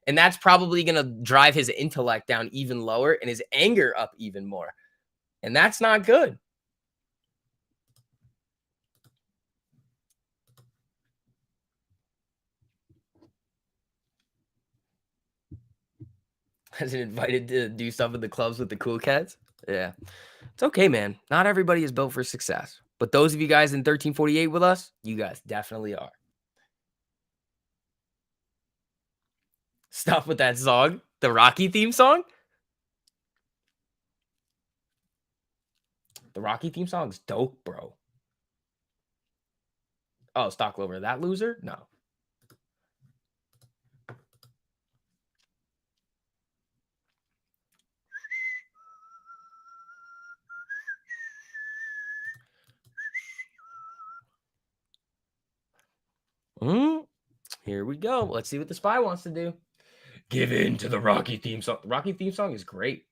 And that's probably gonna drive his intellect down even lower and his anger up even more. And that's not good. Has it invited to do stuff in the clubs with the cool cats? Yeah. It's okay, man. Not everybody is built for success. But those of you guys in 1348 with us, you guys definitely are. Stop with that song. The Rocky theme song? The Rocky theme song is dope, bro. Oh, stock lower. That loser? No. Here we go. Let's see what the spy wants to do. Give in to the Rocky theme song. The Rocky theme song is great.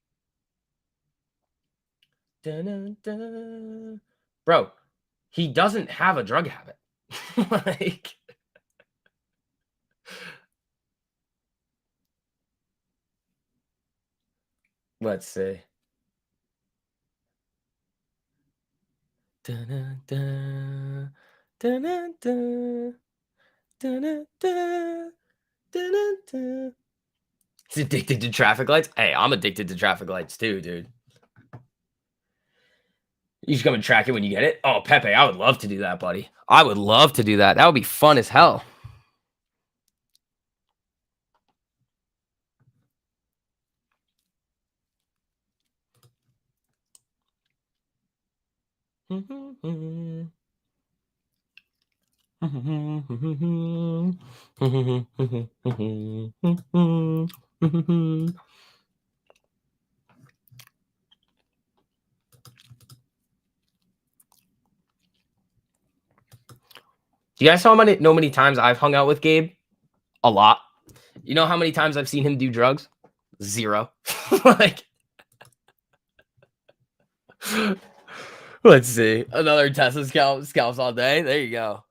Dun-dun-dun. Bro, he doesn't have a drug habit. Like, let's see. Dun-dun-dun. Dun-dun-dun. Dun-dun-dun. Dun-dun-dun. He's addicted to traffic lights. Hey, I'm addicted to traffic lights too, dude. You just come and track it when you get it. Oh, Pepe, I would love to do that, buddy. I would love to do that. That would be fun as hell. Do you guys know how many times I've hung out with Gabe? A lot. You know how many times I've seen him do drugs? 0. Like, let's see. Another Tesla scalps all day. There you go.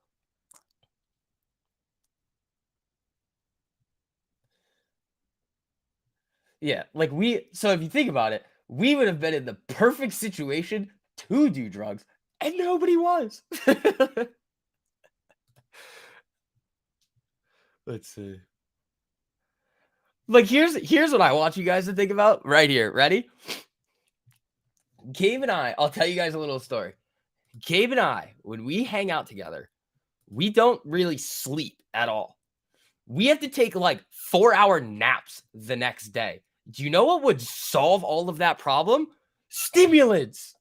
Yeah, like so if you think about it, we would have been in the perfect situation to do drugs, and nobody was. Let's see. Like, here's what I want you guys to think about right here. Ready? Gabe and I'll tell you guys a little story. Gabe and I, when we hang out together, we don't really sleep at all. We have to take like 4-hour naps the next day. Do you know what would solve all of that problem? Stimulants.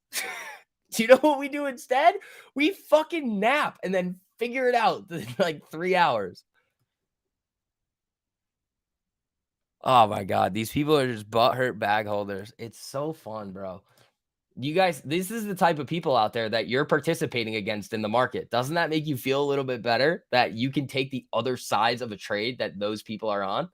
Do you know what we do instead? We fucking nap and then figure it out in like 3 hours. Oh my God. These people are just butthurt bag holders. It's so fun, bro. You guys, this is the type of people out there that you're participating against in the market. Doesn't that make you feel a little bit better that you can take the other sides of a trade that those people are on?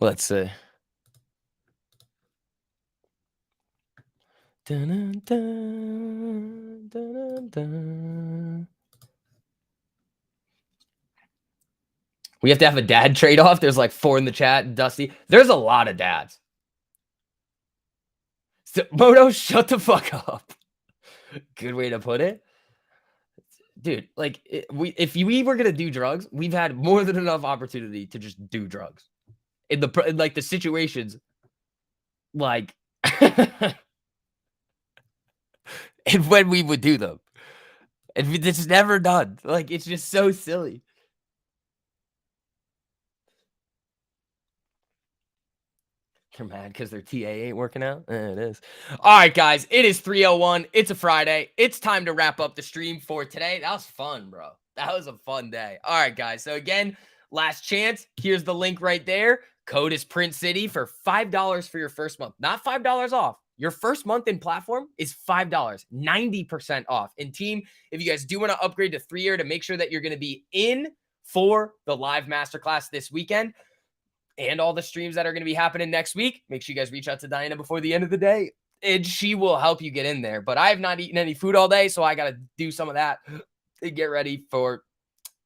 Let's see. Dun, dun, dun, dun, dun. We have to have a dad trade-off. There's like 4 in the chat. Dusty. There's a lot of dads. So, Moto, shut the fuck up. Good way to put it. Dude, like if we were gonna do drugs, we've had more than enough opportunity to just do drugs in like the situations, like, and when we would do them, and it's never done. Like it's just so silly. They're mad because their TA ain't working out. It is. All right, guys. It is 3:01. It's a Friday. It's time to wrap up the stream for today. That was fun, bro. That was a fun day. All right, guys. So again, last chance. Here's the link right there. Code is Print City for $5 for your first month. Not $5 off. Your first month in platform is $5, 90% off. And team, if you guys do want to upgrade to 3-year to make sure that you're going to be in for the live masterclass this weekend, and all the streams that are going to be happening next week, make sure you guys reach out to Diana before the end of the day, and she will help you get in there. But I have not eaten any food all day, so I got to do some of that to get ready for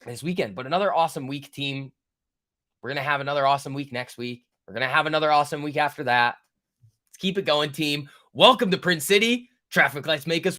this weekend. But another awesome week, team. We're going to have another awesome week next week. We're going to have another awesome week after that. Let's keep it going, team. Welcome to Print City. Traffic lights make us